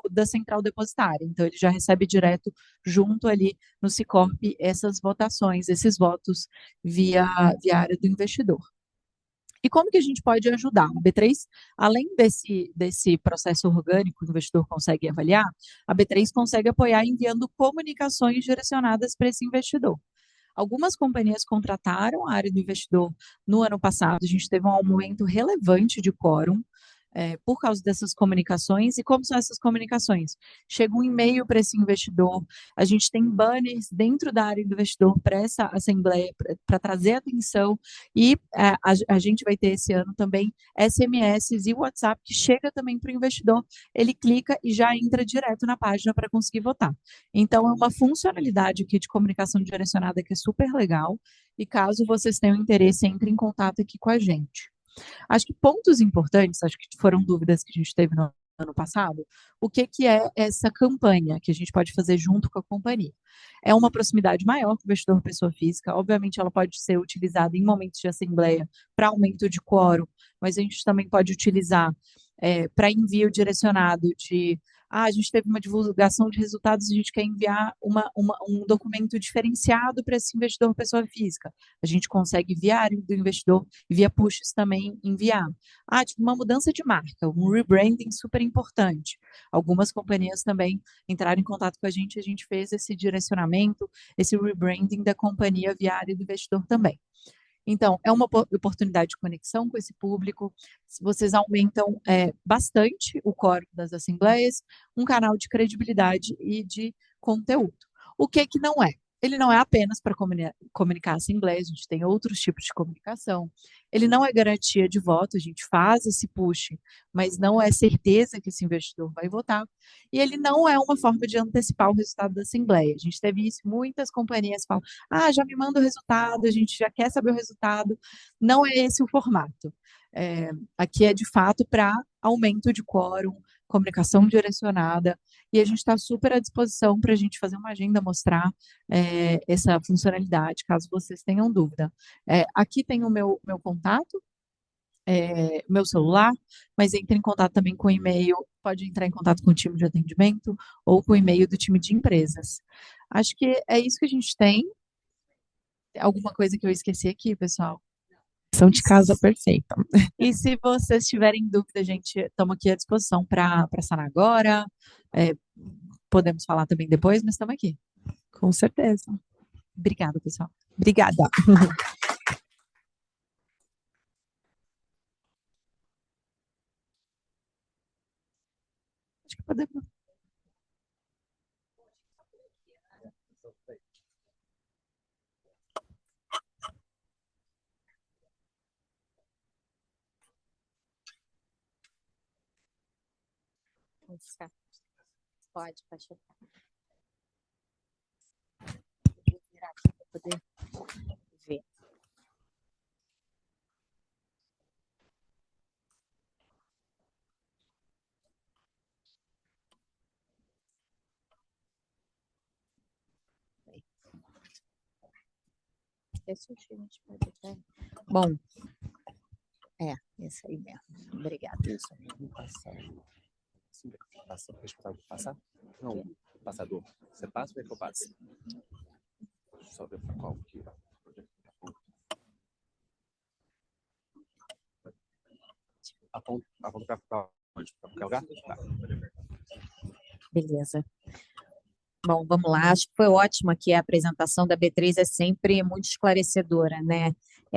da central depositária, então ele já recebe direto junto ali no Sicorp essas votações, esses votos via área do investidor. E como que a gente pode ajudar? A B3, além desse processo orgânico que o investidor consegue avaliar, a B3 consegue apoiar enviando comunicações direcionadas para esse investidor. Algumas companhias contrataram a área do investidor no ano passado, a gente teve um aumento relevante de quórum, por causa dessas comunicações. E como são essas comunicações? Chega um e-mail para esse investidor, a gente tem banners dentro da área do investidor para essa assembleia, para trazer atenção, e a gente vai ter esse ano também SMS e WhatsApp que chega também para o investidor, ele clica e já entra direto na página para conseguir votar. Então, é uma funcionalidade aqui de comunicação direcionada que é super legal, e caso vocês tenham interesse, entre em contato aqui com a gente. Acho que pontos importantes, acho que foram dúvidas que a gente teve no ano passado, o que é essa campanha que a gente pode fazer junto com a companhia? É uma proximidade maior com o investidor pessoa física, obviamente ela pode ser utilizada em momentos de assembleia para aumento de quórum, mas a gente também pode utilizar para envio direcionado de a gente teve uma divulgação de resultados, a gente quer enviar um documento diferenciado para esse investidor pessoa física. A gente consegue enviar do investidor e via pushes também enviar. Tipo, uma mudança de marca, um rebranding super importante. Algumas companhias também entraram em contato com a gente fez esse direcionamento, esse rebranding da companhia via área do investidor também. Então, é uma oportunidade de conexão com esse público. Vocês aumentam bastante o core das assembleias, um canal de credibilidade e de conteúdo. O que não é? Ele não é apenas para comunicar a assembleia, a gente tem outros tipos de comunicação. Ele não é garantia de voto, a gente faz esse push, mas não é certeza que esse investidor vai votar. E ele não é uma forma de antecipar o resultado da assembleia. A gente teve isso, muitas companhias falam, já me manda o resultado, a gente já quer saber o resultado. Não é esse o formato. Aqui é de fato para aumento de quórum, comunicação direcionada, e a gente está super à disposição para a gente fazer uma agenda, mostrar essa funcionalidade, caso vocês tenham dúvida. Aqui tem o meu contato, meu celular, mas entre em contato também com o e-mail, pode entrar em contato com o time de atendimento ou com o e-mail do time de empresas. Acho que é isso que a gente tem. Alguma coisa que eu esqueci aqui, pessoal? Lição de casa perfeita. E se vocês tiverem dúvida, gente, estamos aqui à disposição para sanar agora. Podemos falar também depois, mas estamos aqui. Com certeza. Obrigada, pessoal. Obrigada. Acho que podemos. Pode chutar. Vou virar aqui para poder ver. Esse a gente pode até. Bom, esse aí mesmo. Obrigada. Isso, passar? Não, passador. Você passa ou é que eu passo? Só ver para qual que... Aponta para onde? Para qualquer lugar? Tá. Beleza. Bom, vamos lá. Acho que foi ótimo aqui a apresentação da B3, é sempre muito esclarecedora, né?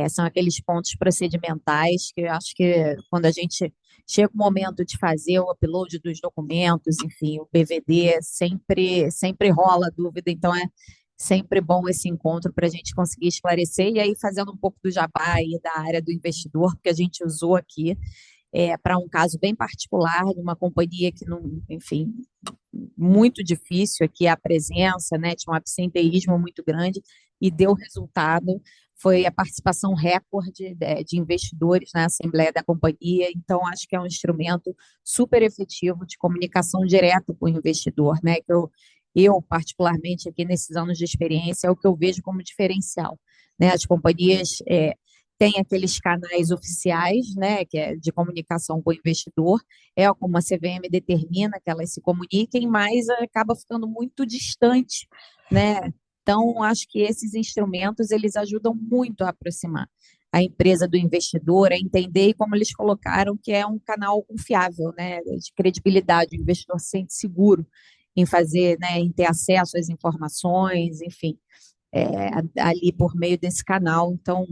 São aqueles pontos procedimentais que eu acho que quando a gente chega o momento de fazer o upload dos documentos, enfim, o BVD, sempre rola dúvida, então é sempre bom esse encontro para a gente conseguir esclarecer, e aí fazendo um pouco do jabá aí da área do investidor, que a gente usou aqui, para um caso bem particular de uma companhia que, não, enfim, muito difícil aqui a presença, né? Tinha um absenteísmo muito grande e deu resultado. Foi a participação recorde de investidores na Assembleia da companhia, então acho que é um instrumento super efetivo de comunicação direta com o investidor, né? Que eu, particularmente, aqui nesses anos de experiência, é o que eu vejo como diferencial, né? As companhias têm aqueles canais oficiais, né, que é de comunicação com o investidor, como a CVM determina que elas se comuniquem, mas acaba ficando muito distante, né? Então, acho que esses instrumentos, eles ajudam muito a aproximar a empresa do investidor, a entender, como eles colocaram, que é um canal confiável, né, de credibilidade, o investidor se sente seguro em fazer, né, em ter acesso às informações, enfim, ali por meio desse canal. Então,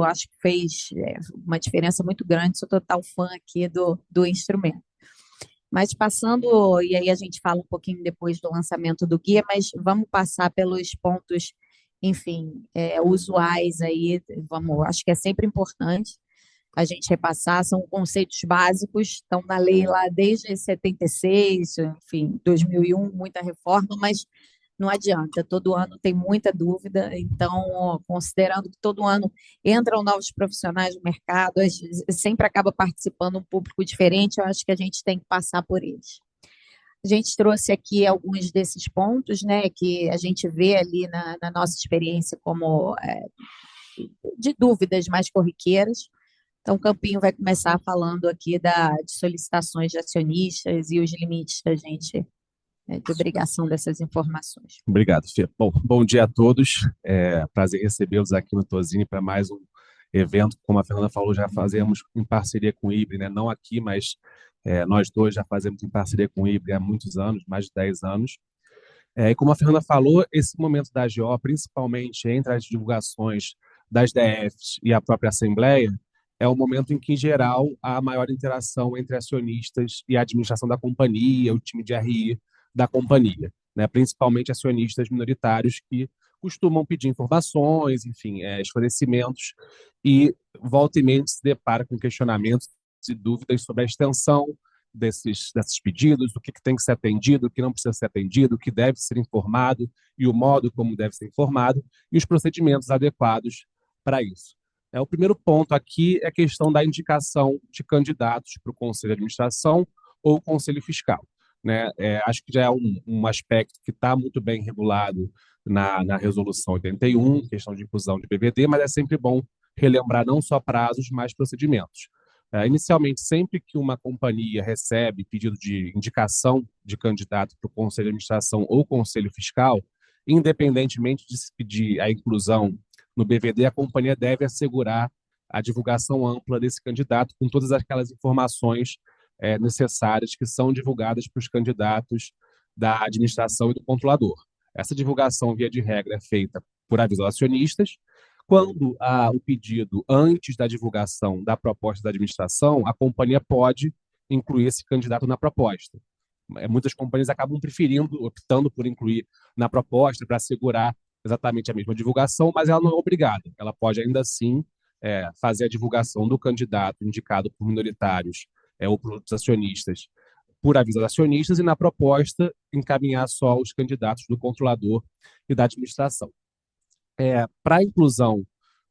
acho que fez uma diferença muito grande, sou total fã aqui do instrumento. Mas passando, e aí a gente fala um pouquinho depois do lançamento do guia, mas vamos passar pelos pontos, enfim, usuais aí, acho que é sempre importante a gente repassar, são conceitos básicos, estão na lei lá desde 76, enfim, 2001, muita reforma, mas não adianta, todo ano tem muita dúvida, então, considerando que todo ano entram novos profissionais no mercado, sempre acaba participando um público diferente, eu acho que a gente tem que passar por eles. A gente trouxe aqui alguns desses pontos, né, que a gente vê ali na nossa experiência como de dúvidas mais corriqueiras. Então, o Campinho vai começar falando aqui de solicitações de acionistas e os limites da gente, de obrigação dessas informações. Obrigado, Fê. Bom dia a todos. É prazer recebê-los aqui no Tosini para mais um evento. Como a Fernanda falou, já fazemos em parceria com o IBRE, né? Não aqui, mas nós dois já fazemos em parceria com o IBRE há muitos anos, mais de 10 anos. E como a Fernanda falou, esse momento da AGO, principalmente entre as divulgações das DFs e a própria Assembleia, é o momento em que, em geral, há maior interação entre acionistas e a administração da companhia, o time de RI da companhia, né? Principalmente acionistas minoritários que costumam pedir informações, enfim, esclarecimentos, e volta e meia se depara com questionamentos e dúvidas sobre a extensão desses pedidos, do que tem que ser atendido, o que não precisa ser atendido, o que deve ser informado e o modo como deve ser informado e os procedimentos adequados para isso. O primeiro ponto aqui é a questão da indicação de candidatos para o Conselho de Administração ou Conselho Fiscal, né? Acho que já é um aspecto que está muito bem regulado na Resolução 81, questão de inclusão de BVD, mas é sempre bom relembrar não só prazos, mas procedimentos. Inicialmente, sempre que uma companhia recebe pedido de indicação de candidato para o Conselho de Administração ou Conselho Fiscal, independentemente de se pedir a inclusão no BVD, a companhia deve assegurar a divulgação ampla desse candidato com todas aquelas informações necessárias que são divulgadas para os candidatos da administração e do controlador. Essa divulgação, via de regra, é feita por aviso aos acionistas. Quando há o pedido antes da divulgação da proposta da administração, a companhia pode incluir esse candidato na proposta. Muitas companhias acabam optando por incluir na proposta para assegurar exatamente a mesma divulgação, mas ela não é obrigada. Ela pode ainda assim fazer a divulgação do candidato indicado por minoritários ou por outros acionistas por aviso aos acionistas e na proposta encaminhar só os candidatos do controlador e da administração. Para a inclusão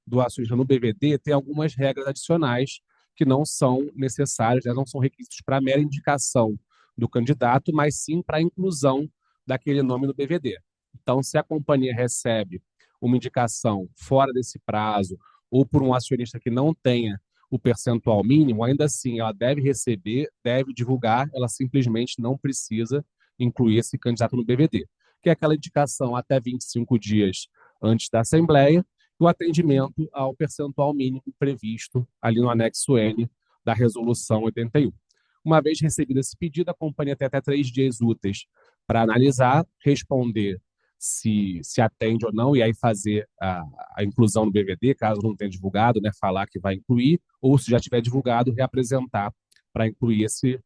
do acionista no BVD, tem algumas regras adicionais que não são necessárias, não são requisitos para a mera indicação do candidato, mas sim para a inclusão daquele nome no BVD. Então, se a companhia recebe uma indicação fora desse prazo ou por um acionista que não tenha o percentual mínimo, ainda assim ela deve receber, deve divulgar, ela simplesmente não precisa incluir esse candidato no BVD, que é aquela indicação até 25 dias antes da Assembleia, e o atendimento ao percentual mínimo previsto ali no anexo N da Resolução 81. Uma vez recebido esse pedido, a companhia tem até 3 dias úteis para analisar, responder se atende ou não, e aí fazer a inclusão no BVD, caso não tenha divulgado, né, falar que vai incluir, ou se já tiver divulgado, reapresentar para incluir esse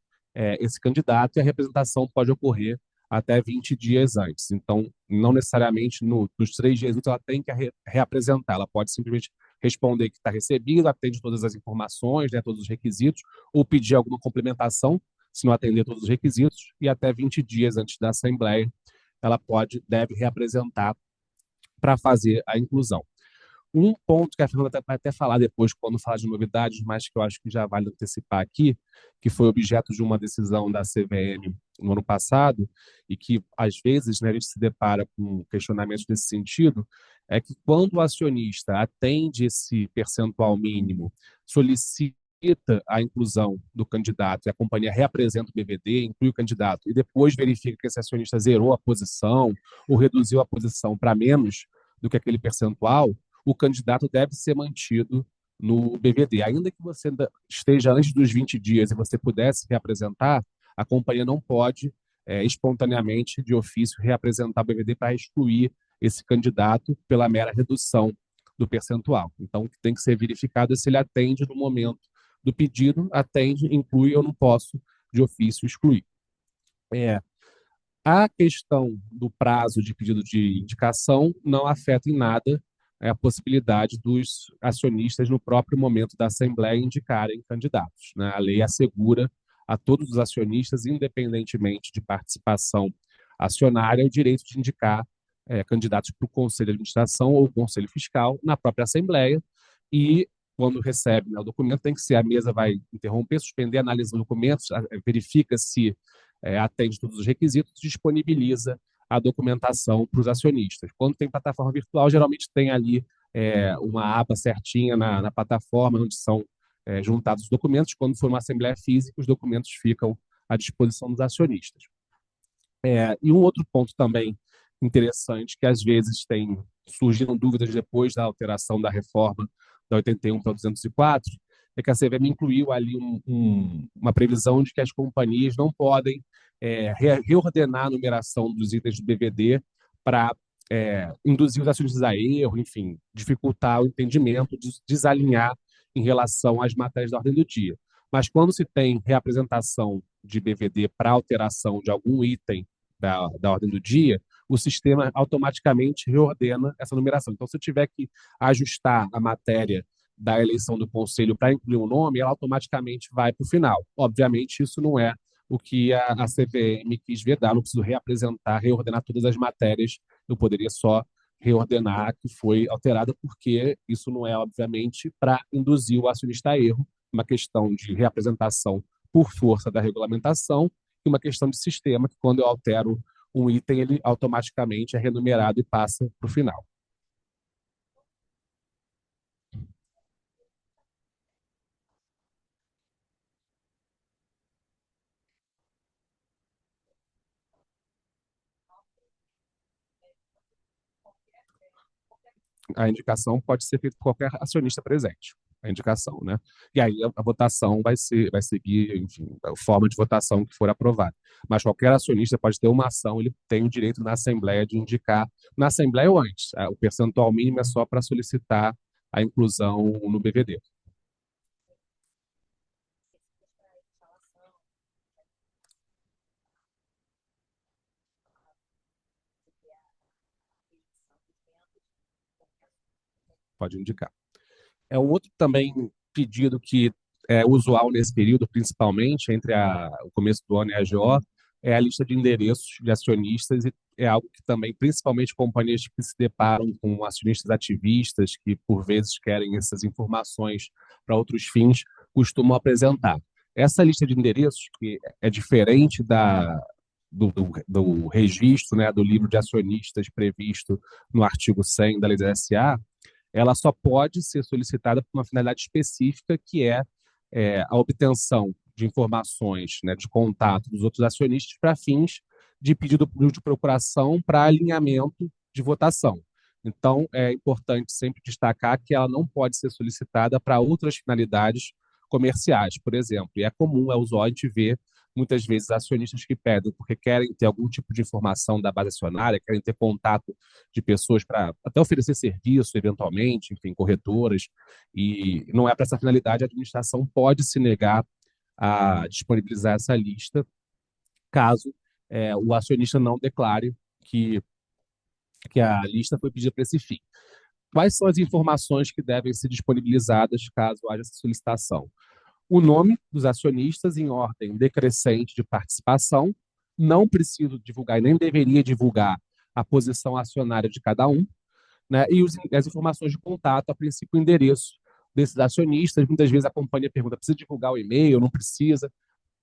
candidato, e a representação pode ocorrer até 20 dias antes. Então, não necessariamente nos 3 dias úteis ela tem que reapresentar, ela pode simplesmente responder que está recebido, atende todas as informações, né, todos os requisitos, ou pedir alguma complementação, se não atender todos os requisitos, e até 20 dias antes da Assembleia, ela deve reapresentar para fazer a inclusão. Um ponto que a Fernanda vai até falar depois, quando falar de novidades, mas que eu acho que já vale antecipar aqui, que foi objeto de uma decisão da CVM no ano passado, e que, às vezes, né, a gente se depara com questionamentos nesse sentido, é que quando o acionista atende esse percentual mínimo, solicita a inclusão do candidato e a companhia reapresenta o BVD, inclui o candidato e depois verifica que esse acionista zerou a posição ou reduziu a posição para menos do que aquele percentual, o candidato deve ser mantido no BVD. Ainda que você esteja antes dos 20 dias e você pudesse reapresentar, a companhia não pode espontaneamente, de ofício, reapresentar o BVD para excluir esse candidato pela mera redução do percentual. Então, o que tem que ser verificado é se ele atende no momento do pedido, atende, inclui, eu não posso, de ofício, excluir. A questão do prazo de pedido de indicação não afeta em nada a possibilidade dos acionistas, no próprio momento da Assembleia, indicarem candidatos, né? A lei assegura a todos os acionistas, independentemente de participação acionária, o direito de indicar candidatos para o Conselho de Administração ou Conselho Fiscal na própria Assembleia, e quando recebe, né, o documento, tem que ser, a mesa vai interromper, suspender, analisa os documentos, verifica se atende todos os requisitos, disponibiliza a documentação para os acionistas. Quando tem plataforma virtual, geralmente tem ali uma aba certinha na plataforma, onde são juntados os documentos. Quando for uma assembleia física, os documentos ficam à disposição dos acionistas. E um outro ponto também interessante, que às vezes surgiram dúvidas depois da alteração da reforma da 81 para 204, é que a CVM incluiu ali uma previsão de que as companhias não podem reordenar a numeração dos itens do BVD para induzir os acionistas a erro, enfim, dificultar o entendimento, desalinhar em relação às matérias da ordem do dia. Mas quando se tem reapresentação de BVD para alteração de algum item da ordem do dia, o sistema automaticamente reordena essa numeração. Então, se eu tiver que ajustar a matéria da eleição do conselho para incluir um nome, ela automaticamente vai para o final. Obviamente, isso não é o que a CVM quis vedar, não preciso reordenar todas as matérias, eu poderia só reordenar a que foi alterada, porque isso não é, obviamente, para induzir o acionista a erro, uma questão de reapresentação por força da regulamentação e uma questão de sistema, que quando eu altero um item, ele automaticamente é renumerado e passa para o final. A indicação pode ser feita por qualquer acionista presente, a indicação, né? E aí a votação vai seguir, enfim, a forma de votação que for aprovada. Mas qualquer acionista pode ter uma ação, ele tem o direito na Assembleia de indicar, na Assembleia ou antes, o percentual mínimo é só para solicitar a inclusão no BVD. Pode indicar. Um outro também pedido que é usual nesse período, principalmente entre o começo do ano e a AGO, é a lista de endereços de acionistas, e é algo que também, principalmente companhias que se deparam com acionistas ativistas, que por vezes querem essas informações para outros fins, costumam apresentar. Essa lista de endereços, que é diferente do registro, né, do livro de acionistas previsto no artigo 100 da Lei da SA, ela só pode ser solicitada por uma finalidade específica, que é a obtenção de informações, né, de contato dos outros acionistas para fins de pedido de procuração para alinhamento de votação. Então, é importante sempre destacar que ela não pode ser solicitada para outras finalidades comerciais, por exemplo. E é comum, é usual a gente ver muitas vezes acionistas que pedem porque querem ter algum tipo de informação da base acionária, querem ter contato de pessoas para até oferecer serviço, eventualmente, enfim, corretoras, e não é para essa finalidade, a administração pode se negar a disponibilizar essa lista, caso o acionista não declare que a lista foi pedida para esse fim. Quais são as informações que devem ser disponibilizadas caso haja essa solicitação? O nome dos acionistas em ordem decrescente de participação, não preciso divulgar e nem deveria divulgar a posição acionária de cada um, né? E as informações de contato, a princípio, o endereço desses acionistas. Muitas vezes a companhia pergunta, precisa divulgar o e-mail? Não precisa.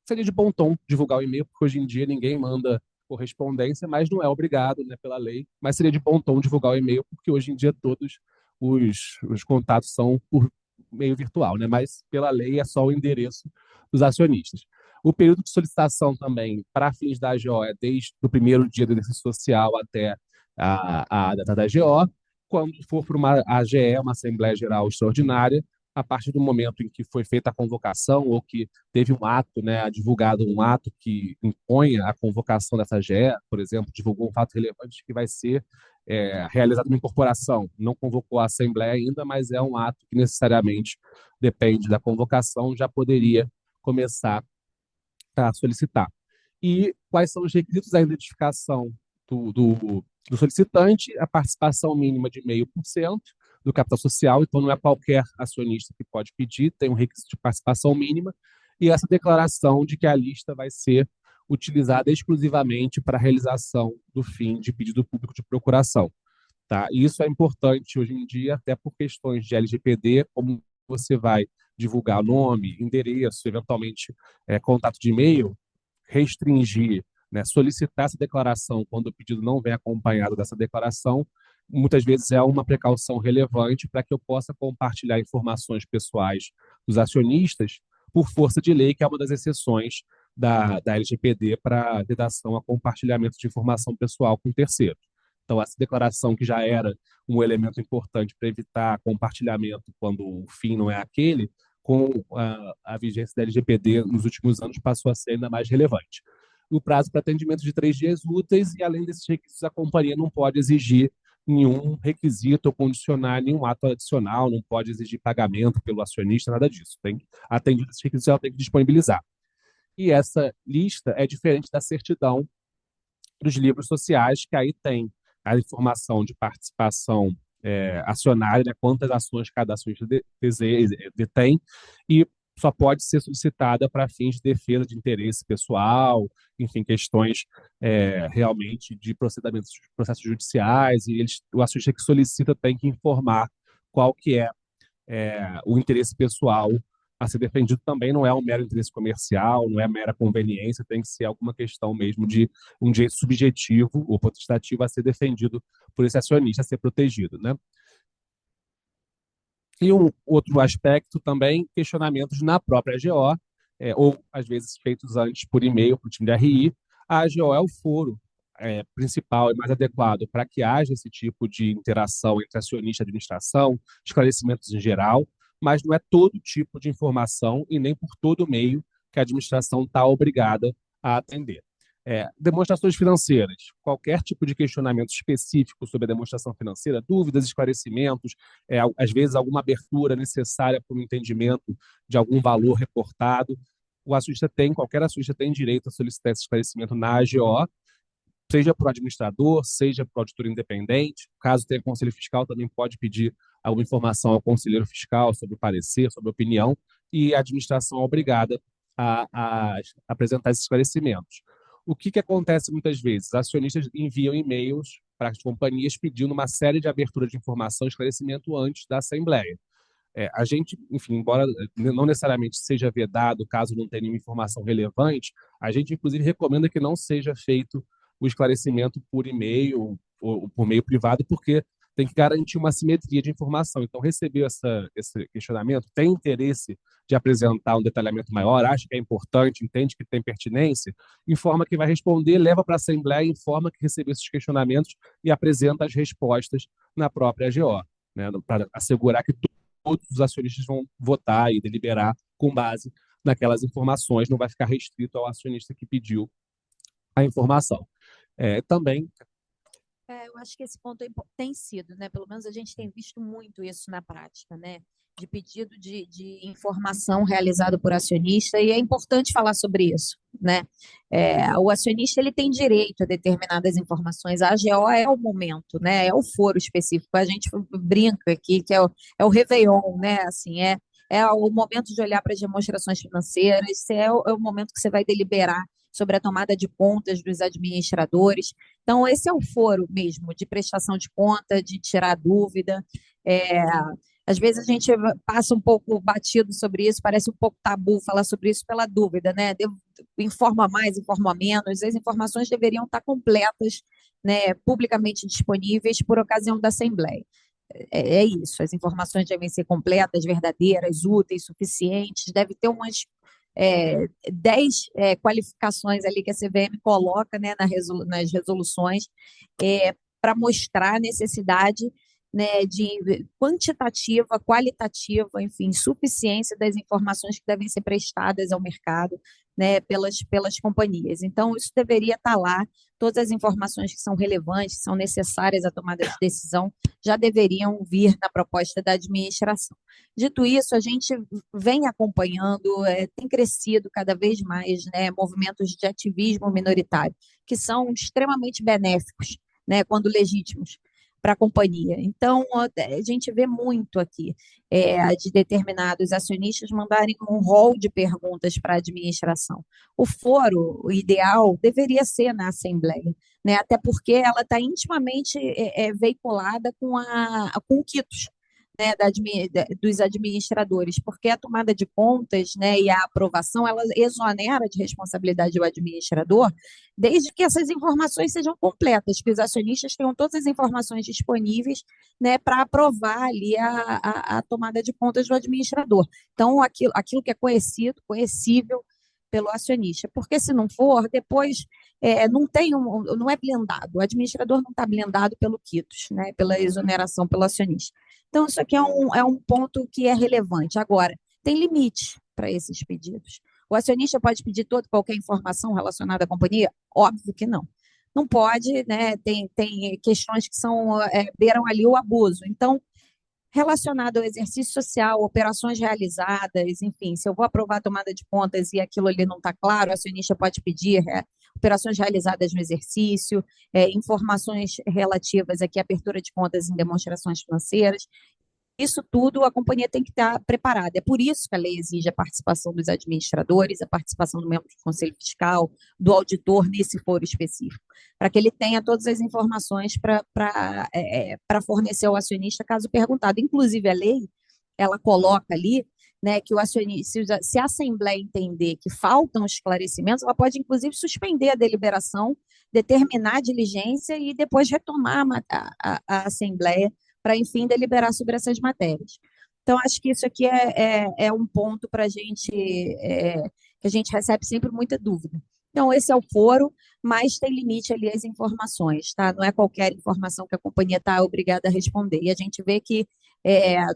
Seria de bom tom divulgar o e-mail, porque hoje em dia ninguém manda correspondência, mas não é obrigado, né, pela lei, mas seria de bom tom divulgar o e-mail, porque hoje em dia todos os contatos são por meio virtual, né? Mas pela lei é só o endereço dos acionistas. O período de solicitação também, para fins da AGO, é desde o primeiro dia do exercício social até a data da AGO. Quando for para uma AGE, uma Assembleia Geral Extraordinária, a partir do momento em que foi feita a convocação ou que teve um ato, né, divulgado um ato que imponha a convocação dessa AGE, por exemplo, divulgou um fato relevante que vai ser realizado uma incorporação. Não convocou a Assembleia ainda, mas é um ato que necessariamente depende da convocação, já poderia começar a solicitar. E quais são os requisitos da identificação do solicitante? A participação mínima de 0,5% do capital social, então não é qualquer acionista que pode pedir, tem um requisito de participação mínima, e essa declaração de que a lista vai ser utilizada exclusivamente para a realização do fim de pedido público de procuração. Tá? E isso é importante hoje em dia, até por questões de LGPD, como você vai divulgar nome, endereço, eventualmente contato de e-mail, restringir, né, solicitar essa declaração quando o pedido não vem acompanhado dessa declaração, muitas vezes é uma precaução relevante para que eu possa compartilhar informações pessoais dos acionistas por força de lei, que é uma das exceções da LGPD para vedação a compartilhamento de informação pessoal com terceiros. Então, essa declaração, que já era um elemento importante para evitar compartilhamento quando o fim não é aquele, com a vigência da LGPD nos últimos anos passou a ser ainda mais relevante. O prazo para atendimento de 3 dias úteis, e além desses requisitos, a companhia não pode exigir nenhum requisito ou condicionar nenhum ato adicional, não pode exigir pagamento pelo acionista, nada disso. Atendido esses requisitos, ela tem que disponibilizar. E essa lista é diferente da certidão dos livros sociais, que aí tem a informação de participação acionária, né, quantas ações cada acionista detém, e só pode ser solicitada para fins de defesa de interesse pessoal, enfim, questões realmente de processos judiciais, e o acionista que solicita tem que informar qual que é o interesse pessoal a ser defendido. Também não é um mero interesse comercial, não é mera conveniência, tem que ser alguma questão mesmo de um direito subjetivo ou potestativo a ser defendido por esse acionista, a ser protegido, né? E um outro aspecto também, questionamentos na própria AGO, ou às vezes feitos antes por e-mail para o time de RI. A AGO é o foro principal e mais adequado para que haja esse tipo de interação entre acionista e administração, esclarecimentos em geral, mas não é todo tipo de informação e nem por todo meio que a administração está obrigada a atender. Demonstrações financeiras, qualquer tipo de questionamento específico sobre a demonstração financeira, dúvidas, esclarecimentos, às vezes alguma abertura necessária para o entendimento de algum valor reportado, qualquer acionista tem direito a solicitar esse esclarecimento na AGO, seja para o administrador, seja para o auditor independente. Caso tenha conselho fiscal, também pode pedir alguma informação ao conselheiro fiscal sobre o parecer, sobre a opinião, e a administração é obrigada a apresentar esses esclarecimentos. O que acontece muitas vezes? Acionistas enviam e-mails para as companhias pedindo uma série de abertura de informação e esclarecimento antes da Assembleia. A gente, enfim, embora não necessariamente seja vedado caso não tenha nenhuma informação relevante, a gente, inclusive, recomenda que não seja feito o esclarecimento por e-mail ou por meio privado, porque tem que garantir uma simetria de informação. Então, recebeu esse questionamento, tem interesse de apresentar um detalhamento maior, acha que é importante, entende que tem pertinência, informa que vai responder, leva para a Assembleia, informa que recebeu esses questionamentos e apresenta as respostas na própria AGO, né, para assegurar que todos os acionistas vão votar e deliberar com base naquelas informações, não vai ficar restrito ao acionista que pediu a informação. Também eu acho que esse ponto tem sido, né? Pelo menos a gente tem visto muito isso na prática, né? De pedido de informação realizado por acionista, e é importante falar sobre isso, né? O acionista ele tem direito a determinadas informações, a AGO é o momento, né? É o foro específico, a gente brinca aqui que é o Réveillon, né? Assim, é o momento de olhar para as demonstrações financeiras, é o momento que você vai deliberar sobre a tomada de contas dos administradores. Então, esse é o foro mesmo de prestação de conta, de tirar dúvida. Às vezes a gente passa um pouco batido sobre isso, parece um pouco tabu falar sobre isso pela dúvida, né? Informa mais, informa menos. As informações deveriam estar completas, né, publicamente disponíveis por ocasião da Assembleia. É isso, as informações devem ser completas, verdadeiras, úteis, suficientes, deve ter umas 10 qualificações ali que a CVM coloca, né, nas resoluções, para mostrar a necessidade, né, de quantitativa, qualitativa, enfim, suficiência das informações que devem ser prestadas ao mercado, né, pelas companhias. Então, isso deveria estar lá, todas as informações que são relevantes, são necessárias à tomada de decisão, já deveriam vir na proposta da administração. Dito isso, a gente vem acompanhando, tem crescido cada vez mais, né, movimentos de ativismo minoritário, que são extremamente benéficos, né, quando legítimos, para a companhia. Então, a gente vê muito aqui de determinados acionistas mandarem um rol de perguntas para a administração. O foro, o ideal, deveria ser na Assembleia, né? Até porque ela está intimamente veiculada com o quitos, né, dos administradores, porque a tomada de contas, né, e a aprovação, ela exonera de responsabilidade o administrador, desde que essas informações sejam completas, que os acionistas tenham todas as informações disponíveis, né, para aprovar ali a tomada de contas do administrador. Então, aquilo que é conhecível pelo acionista, porque se não for, depois não é blindado, o administrador não está blindado pelo quitos, né, pela exoneração pelo acionista. Então, isso aqui é um ponto que é relevante. Agora, tem limite para esses pedidos. O acionista pode pedir qualquer informação relacionada à companhia? Óbvio que não. Não pode, né? Tem questões que beiram ali o abuso. Então, relacionado ao exercício social, operações realizadas, enfim, se eu vou aprovar a tomada de contas e aquilo ali não está claro, o acionista pode pedir operações realizadas no exercício, informações relativas aqui à abertura de contas em demonstrações financeiras. Isso tudo a companhia tem que estar preparada. É por isso que a lei exige a participação dos administradores, a participação do membro do Conselho Fiscal, do auditor nesse foro específico, para que ele tenha todas as informações para fornecer ao acionista caso perguntado. Inclusive, a lei, ela coloca ali, né, que o acionista, se a Assembleia entender que faltam esclarecimentos, ela pode, inclusive, suspender a deliberação, determinar a diligência e depois retomar a Assembleia para, enfim, deliberar sobre essas matérias. Então, acho que isso aqui é um ponto para a gente, que a gente recebe sempre muita dúvida. Então, esse é o foro, mas tem limite ali às informações, tá? Não é qualquer informação que a companhia está obrigada a responder. E a gente vê que,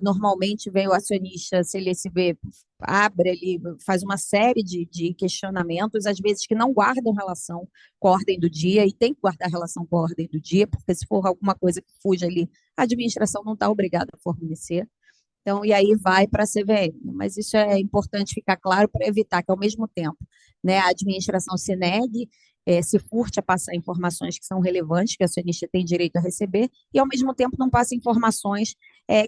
normalmente, vem o acionista, se ele se vê, abre ali, faz uma série de questionamentos, às vezes que não guardam relação com a ordem do dia, e tem que guardar relação com a ordem do dia, porque se for alguma coisa que fuja ali, a administração não está obrigada a fornecer. Então, e aí vai para a CVM. Mas isso é importante ficar claro para evitar que, ao mesmo tempo, né, a administração se negue, se furte a passar informações que são relevantes, que o acionista tem direito a receber, e, ao mesmo tempo, não passe informações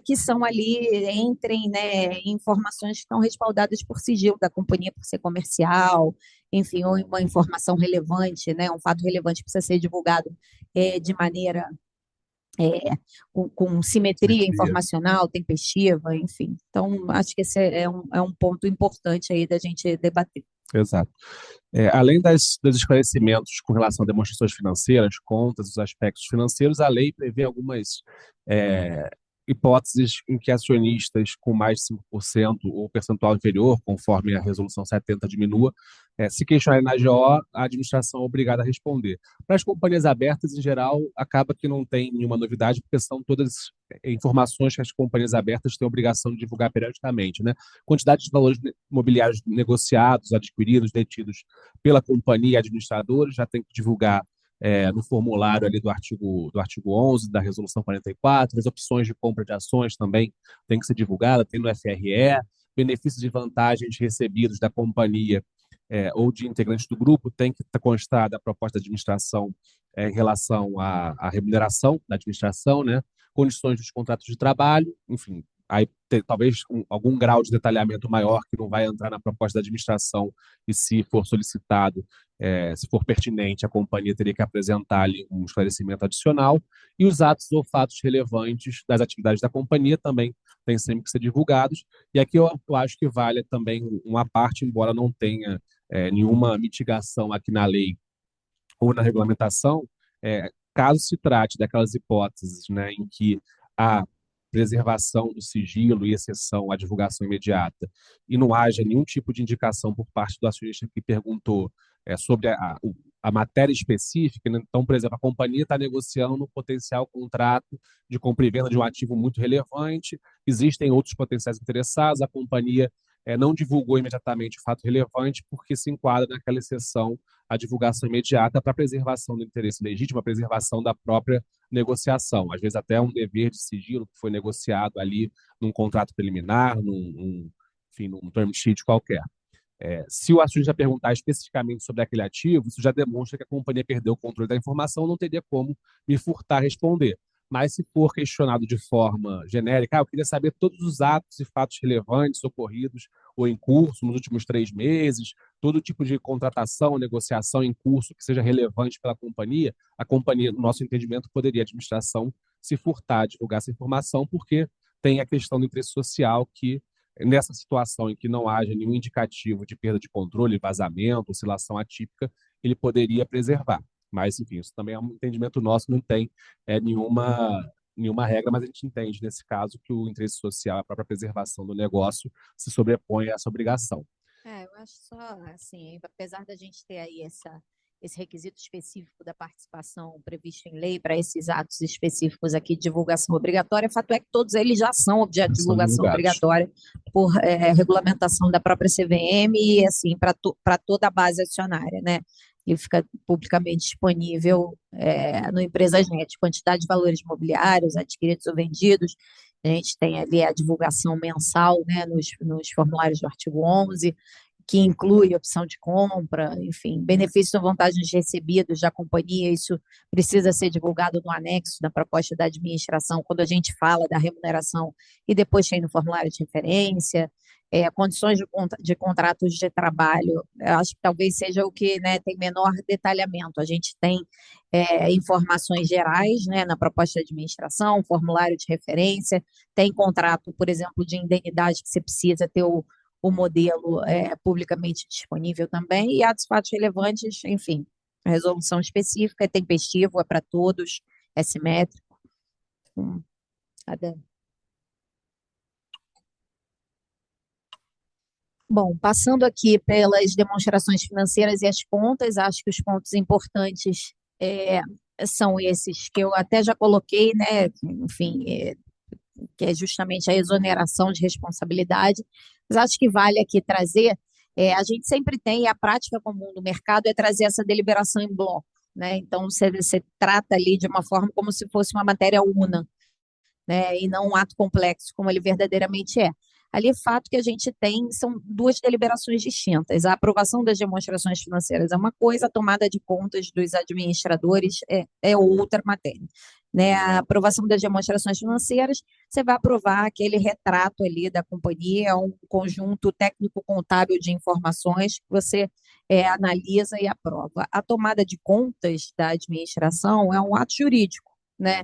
que são ali, entrem, né, informações que estão respaldadas por sigilo da companhia, por ser comercial, enfim, ou uma informação relevante, né, um fato relevante precisa ser divulgado de maneira com simetria informacional, tempestiva, enfim. Então, acho que esse é um ponto importante aí da gente debater. Exato. Além dos esclarecimentos com relação a demonstrações financeiras, contas, os aspectos financeiros, a lei prevê algumas hipóteses em que acionistas com mais de 5% ou percentual inferior, conforme a resolução 70 diminua, se questionarem na AGO, a administração é obrigada a responder. Para as companhias abertas, em geral, acaba que não tem nenhuma novidade, porque são todas informações que as companhias abertas têm obrigação de divulgar periodicamente, né? Quantidade de valores imobiliários negociados, adquiridos, detidos pela companhia e administradores, já tem que divulgar no formulário ali do artigo 11 da Resolução 44, as opções de compra de ações também têm que ser divulgadas, tem no FRE, benefícios e vantagens recebidos da companhia ou de integrantes do grupo tem que constar da proposta da administração em relação à remuneração da administração, né? Condições dos contratos de trabalho, enfim, aí talvez algum grau de detalhamento maior que não vai entrar na proposta da administração e se for solicitado, se for pertinente, a companhia teria que apresentar ali um esclarecimento adicional e os atos ou fatos relevantes das atividades da companhia também têm sempre que ser divulgados. E aqui eu acho que vale também uma parte, embora não tenha nenhuma mitigação aqui na lei ou na regulamentação, caso se trate daquelas hipóteses, né, em que há preservação do sigilo e exceção à divulgação imediata, e não haja nenhum tipo de indicação por parte do acionista que perguntou sobre a matéria específica, né? Então, por exemplo, a companhia está negociando um potencial contrato de compra e venda de um ativo muito relevante, existem outros potenciais interessados, a companhia não divulgou imediatamente o fato relevante porque se enquadra naquela exceção à divulgação imediata para a preservação do interesse legítimo, a preservação da própria negociação. Às vezes até um dever de sigilo que foi negociado ali num contrato preliminar, enfim, num term sheet qualquer. Se o acionista perguntar especificamente sobre aquele ativo, isso já demonstra que a companhia perdeu o controle da informação, não teria como me furtar a responder. Mas se for questionado de forma genérica, eu queria saber todos os atos e fatos relevantes ocorridos ou em curso nos últimos 3 meses, todo tipo de contratação, negociação em curso que seja relevante para a companhia, no nosso entendimento, poderia a administração se furtar a divulgar essa informação, porque tem a questão do interesse social que, nessa situação em que não haja nenhum indicativo de perda de controle, vazamento, oscilação atípica, ele poderia preservar. Mas, enfim, isso também é um entendimento nosso, não tem nenhuma regra, mas a gente entende, nesse caso, que o interesse social, a própria preservação do negócio, se sobrepõe a essa obrigação. Eu acho só assim, apesar da gente ter aí esse requisito específico da participação previsto em lei para esses atos específicos aqui de divulgação obrigatória, fato é que todos eles já são objeto de São divulgação divulgados. obrigatória por regulamentação da própria CVM e assim para toda a base acionária, né? Ele fica publicamente disponível no Empresas.net, quantidade de valores imobiliários adquiridos ou vendidos. A gente tem ali a divulgação mensal, né, nos formulários do artigo 11, que inclui opção de compra, enfim, benefícios ou vantagens recebidos da companhia, isso precisa ser divulgado no anexo da proposta da administração, quando a gente fala da remuneração, e depois tem no formulário de referência, condições de contratos de trabalho, eu acho que talvez seja o que, né, tem menor detalhamento. A gente tem informações gerais, né, na proposta de administração, formulário de referência, tem contrato, por exemplo, de indenidade que você precisa ter o modelo publicamente disponível também, e atos fatos relevantes, enfim, resolução específica, é tempestivo, é para todos, é simétrico. Cada... Bom, passando aqui pelas demonstrações financeiras e as contas, acho que os pontos importantes são esses que eu até já coloquei, né? Enfim, que é justamente a exoneração de responsabilidade, mas acho que vale aqui trazer, a gente sempre tem, a prática comum do mercado é trazer essa deliberação em bloco, né? Então, você trata ali de uma forma como se fosse uma matéria una, né? E não um ato complexo, como ele verdadeiramente é. Ali, o fato que a gente tem são duas deliberações distintas. A aprovação das demonstrações financeiras é uma coisa, a tomada de contas dos administradores é outra matéria. Né? A aprovação das demonstrações financeiras, você vai aprovar aquele retrato ali da companhia, um conjunto técnico-contábil de informações que você analisa e aprova. A tomada de contas da administração é um ato jurídico, né?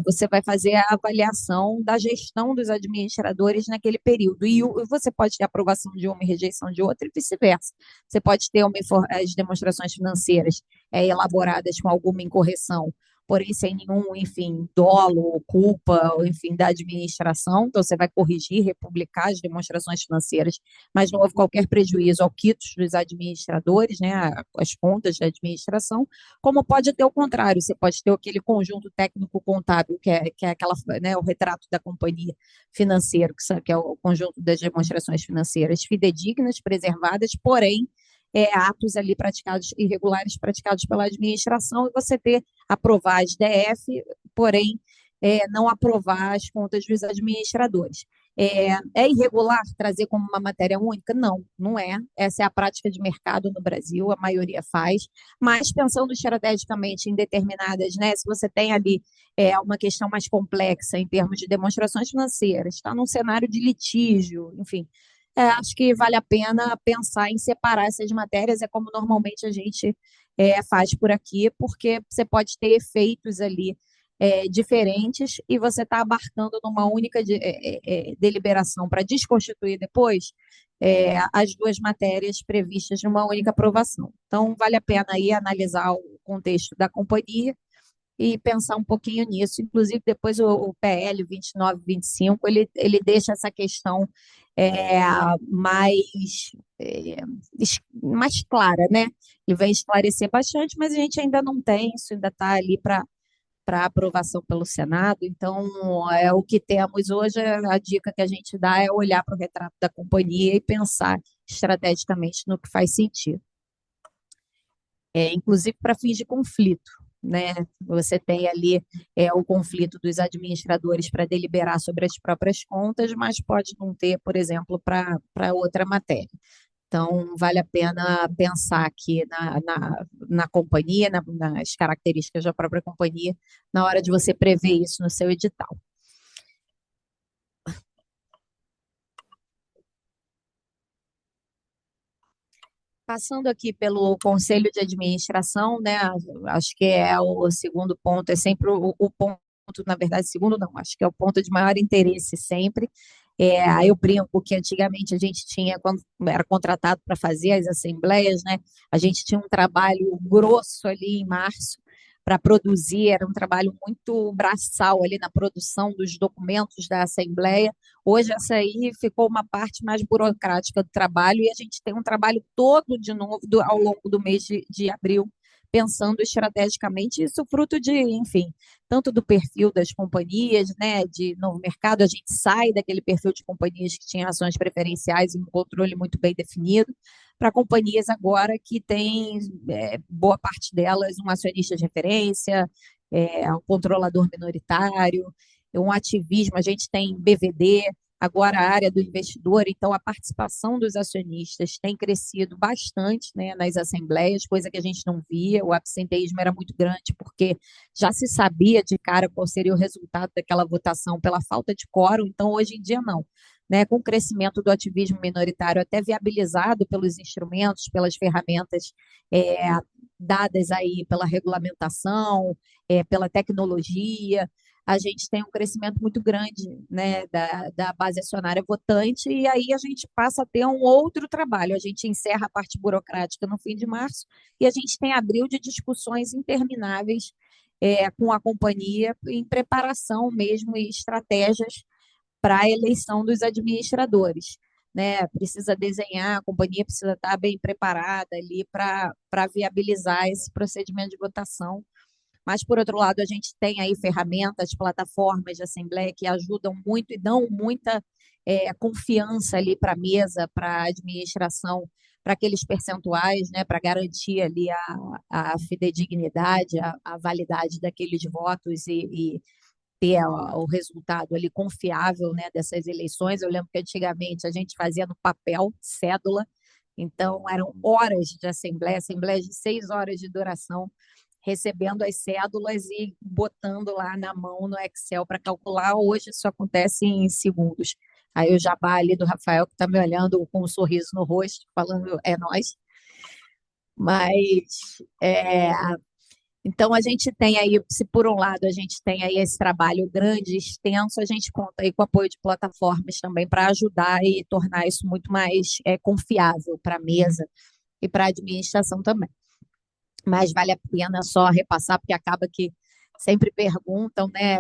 Você vai fazer a avaliação da gestão dos administradores naquele período. E você pode ter aprovação de uma e rejeição de outra, e vice-versa. Você pode ter as demonstrações financeiras elaboradas com alguma incorreção, porém sem nenhum, enfim, dolo ou culpa, ou, enfim, da administração. Então, você vai corrigir, republicar as demonstrações financeiras, mas não houve qualquer prejuízo ao quitos dos administradores, né, as contas da administração, como pode ter o contrário, você pode ter aquele conjunto técnico-contábil, que é aquela, né, o retrato da companhia financeira, que é o conjunto das demonstrações financeiras fidedignas, preservadas, porém, atos ali praticados, irregulares praticados pela administração, e você ter aprovar as DF, porém, não aprovar as contas dos administradores. É irregular trazer como uma matéria única? Não, não é. Essa é a prática de mercado no Brasil, a maioria faz, mas pensando estrategicamente em determinadas, né, se você tem ali uma questão mais complexa em termos de demonstrações financeiras, está num cenário de litígio, enfim, acho que vale a pena pensar em separar essas matérias, é como normalmente a gente faz por aqui, porque você pode ter efeitos ali diferentes e você está abarcando numa única deliberação para desconstituir depois as duas matérias previstas numa única aprovação. Então, vale a pena aí analisar o contexto da companhia e pensar um pouquinho nisso. Inclusive, depois o PL 2925, ele deixa essa questão mais, mais clara, né? Ele vai esclarecer bastante, mas a gente ainda não tem, isso ainda está ali para aprovação pelo Senado. Então, o que temos hoje, a dica que a gente dá é olhar para o retrato da companhia e pensar estrategicamente no que faz sentido. Inclusive para fins de conflito, né? Você tem ali o conflito dos administradores para deliberar sobre as próprias contas, mas pode não ter, por exemplo, para outra matéria. Então, vale a pena pensar aqui na companhia, nas características da própria companhia, na hora de você prever isso no seu edital. Passando aqui pelo conselho de administração, né? Acho que o segundo ponto, é sempre o ponto na verdade, segundo não, acho que é o ponto de maior interesse sempre. Aí eu brinco que antigamente a gente tinha, quando era contratado para fazer as assembleias, né, a gente tinha um trabalho grosso ali em março para produzir, era um trabalho muito braçal ali na produção dos documentos da assembleia. Hoje essa aí ficou uma parte mais burocrática do trabalho e a gente tem um trabalho todo de novo ao longo do mês de abril, pensando estrategicamente, isso fruto de, enfim, tanto do perfil das companhias, né, de novo mercado, a gente sai daquele perfil de companhias que tinham ações preferenciais e um controle muito bem definido, para companhias agora que têm, boa parte delas, um acionista de referência, um controlador minoritário, um ativismo, a gente tem BVD, agora a área do investidor, então a participação dos acionistas tem crescido bastante, né, nas assembleias, coisa que a gente não via, o absenteísmo era muito grande, porque já se sabia de cara qual seria o resultado daquela votação pela falta de quórum, então hoje em dia não. Né, com o crescimento do ativismo minoritário, até viabilizado pelos instrumentos, pelas ferramentas dadas aí pela regulamentação, pela tecnologia, a gente tem um crescimento muito grande, né, da base acionária votante, e aí a gente passa a ter um outro trabalho. A gente encerra a parte burocrática no fim de março e a gente tem abril de discussões intermináveis com a companhia em preparação mesmo e estratégias para a eleição dos administradores. Né? Precisa desenhar, a companhia precisa estar bem preparada ali para viabilizar esse procedimento de votação. Mas, por outro lado, a gente tem aí ferramentas, plataformas de assembleia que ajudam muito e dão muita confiança ali para a mesa, para a administração, para aqueles percentuais, né, para garantir ali a fidedignidade, a validade daqueles votos e ter o resultado ali confiável, né, dessas eleições. Eu lembro que antigamente a gente fazia no papel, cédula, então eram horas de assembleias de 6 horas de duração, recebendo as cédulas e botando lá na mão no Excel para calcular. Hoje isso acontece em segundos. Aí o jabá ali do Rafael, que está me olhando com um sorriso no rosto, falando, é nós. Mas, então, a gente tem aí, se por um lado a gente tem aí esse trabalho grande, extenso, a gente conta aí com o apoio de plataformas também para ajudar e tornar isso muito mais confiável para a mesa e para a administração também. Mas vale a pena só repassar, porque acaba que sempre perguntam, né?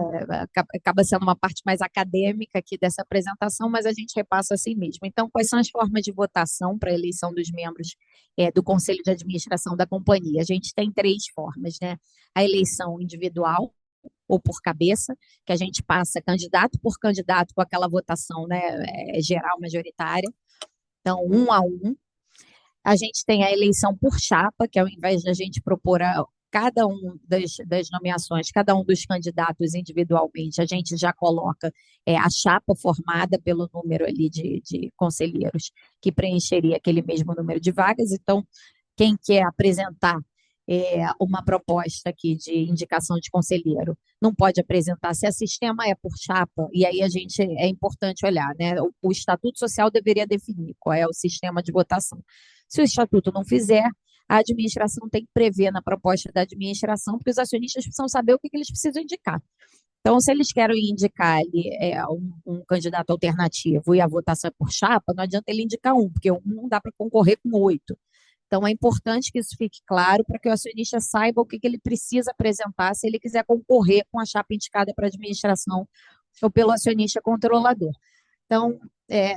Acaba sendo uma parte mais acadêmica aqui dessa apresentação, mas a gente repassa assim mesmo. Então, quais são as formas de votação para a eleição dos membros do Conselho de Administração da companhia? A gente tem 3 formas, né? A eleição individual, ou por cabeça, que a gente passa candidato por candidato com aquela votação, né, geral majoritária. Então, 1 a 1. A gente tem a eleição por chapa, que ao invés de a gente propor cada um das nomeações, cada um dos candidatos individualmente, a gente já coloca a chapa formada pelo número ali de conselheiros que preencheria aquele mesmo número de vagas. Então, quem quer apresentar uma proposta aqui de indicação de conselheiro não pode apresentar se o sistema é por chapa, e aí é importante olhar, né? O Estatuto Social deveria definir qual é o sistema de votação. Se o Estatuto não fizer, a administração tem que prever na proposta da administração, porque os acionistas precisam saber o que eles precisam indicar. Então, se eles querem indicar ali, um candidato alternativo e a votação é por chapa, não adianta ele indicar um, porque um não dá para concorrer com 8. Então, é importante que isso fique claro para que o acionista saiba o que ele precisa apresentar se ele quiser concorrer com a chapa indicada para a administração ou pelo acionista controlador. Então,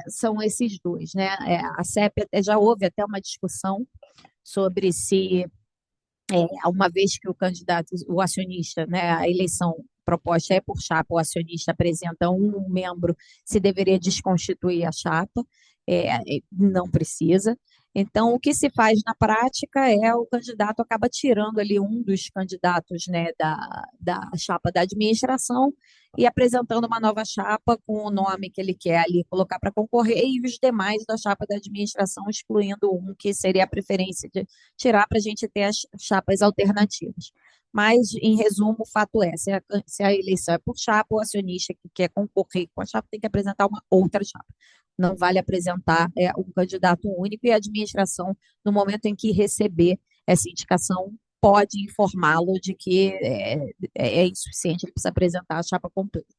são esses dois, né? A CEP já houve até uma discussão sobre se, uma vez que o candidato, o acionista, né, a eleição proposta é por chapa, o acionista apresenta um membro, se deveria desconstituir a chapa, não precisa. Então, o que se faz na prática o candidato acaba tirando ali um dos candidatos, né, da chapa da administração e apresentando uma nova chapa com o nome que ele quer ali colocar para concorrer e os demais da chapa da administração, excluindo um que seria a preferência de tirar para a gente ter as chapas alternativas. Mas, em resumo, o fato se a eleição é por chapa, o acionista que quer concorrer com a chapa tem que apresentar uma outra chapa. Não vale apresentar um candidato único, e a administração, no momento em que receber essa indicação, pode informá-lo de que é insuficiente, ele precisa apresentar a chapa completa.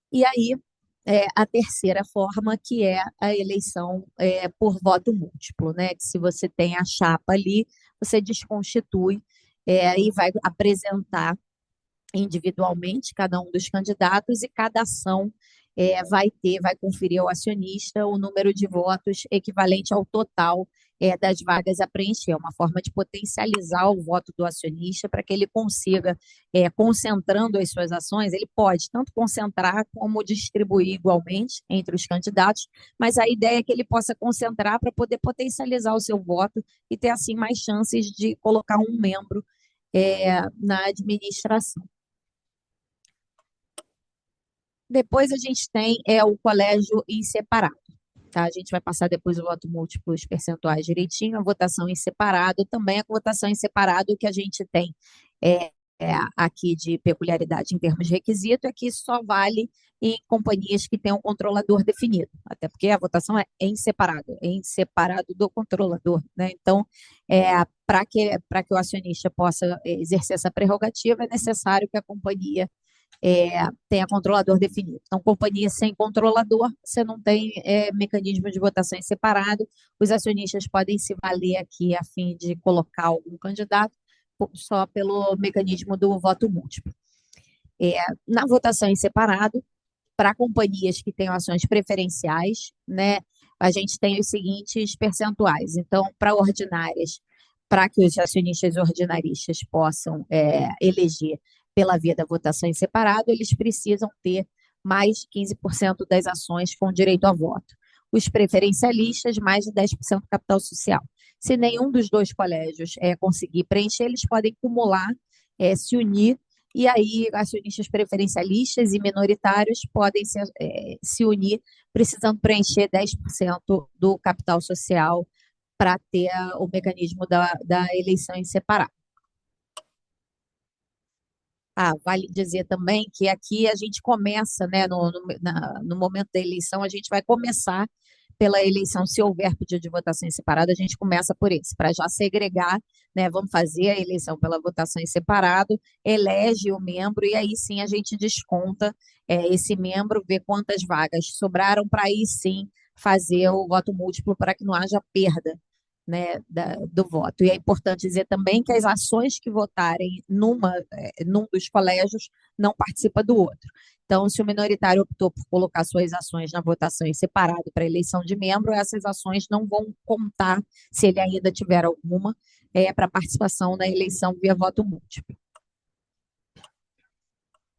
E aí, a terceira forma, que é a eleição por voto múltiplo, né? Que se você tem a chapa ali, você desconstitui e vai apresentar individualmente cada um dos candidatos, e cada ação vai conferir ao acionista o número de votos equivalente ao total das vagas a preencher. É uma forma de potencializar o voto do acionista para que ele consiga, concentrando as suas ações, ele pode tanto concentrar como distribuir igualmente entre os candidatos, mas a ideia é que ele possa concentrar para poder potencializar o seu voto e ter, assim, mais chances de colocar um membro na administração. Depois a gente tem o colégio em separado. Tá? A gente vai passar depois o voto múltiplo, os percentuais direitinho, a votação em separado, também a votação em separado que a gente tem aqui de peculiaridade em termos de requisito, é que só vale em companhias que têm um controlador definido, até porque a votação é em separado do controlador, né? Então, para que o acionista possa exercer essa prerrogativa, é necessário que a companhia tenha controlador definido. Então, companhia sem controlador, você não tem mecanismo de votação em separado, os acionistas podem se valer aqui a fim de colocar algum candidato só pelo mecanismo do voto múltiplo. Na votação em separado, para companhias que tenham ações preferenciais, né, a gente tem os seguintes percentuais. Então, para ordinárias, para que os acionistas ordinaristas possam eleger pela via da votação em separado, eles precisam ter mais de 15% das ações com direito a voto. Os preferencialistas, mais de 10% do capital social. Se nenhum dos dois colégios conseguir preencher, eles podem acumular, se unir, e aí acionistas preferencialistas e minoritários podem se unir, precisando preencher 10% do capital social para ter o mecanismo da eleição em separado. Vale dizer também que aqui a gente começa, né, no momento da eleição, a gente vai começar pela eleição, se houver pedido de votação em separado, a gente começa por esse, para já segregar, né, vamos fazer a eleição pela votação em separado, elege o membro e aí sim a gente desconta esse membro, vê quantas vagas sobraram, para aí sim fazer o voto múltiplo para que não haja perda, né, do voto. E é importante dizer também que as ações que votarem num dos colégios não participa do outro. Então, se o minoritário optou por colocar suas ações na votação em separado para eleição de membro, essas ações não vão contar, se ele ainda tiver alguma, para participação na eleição via voto múltiplo.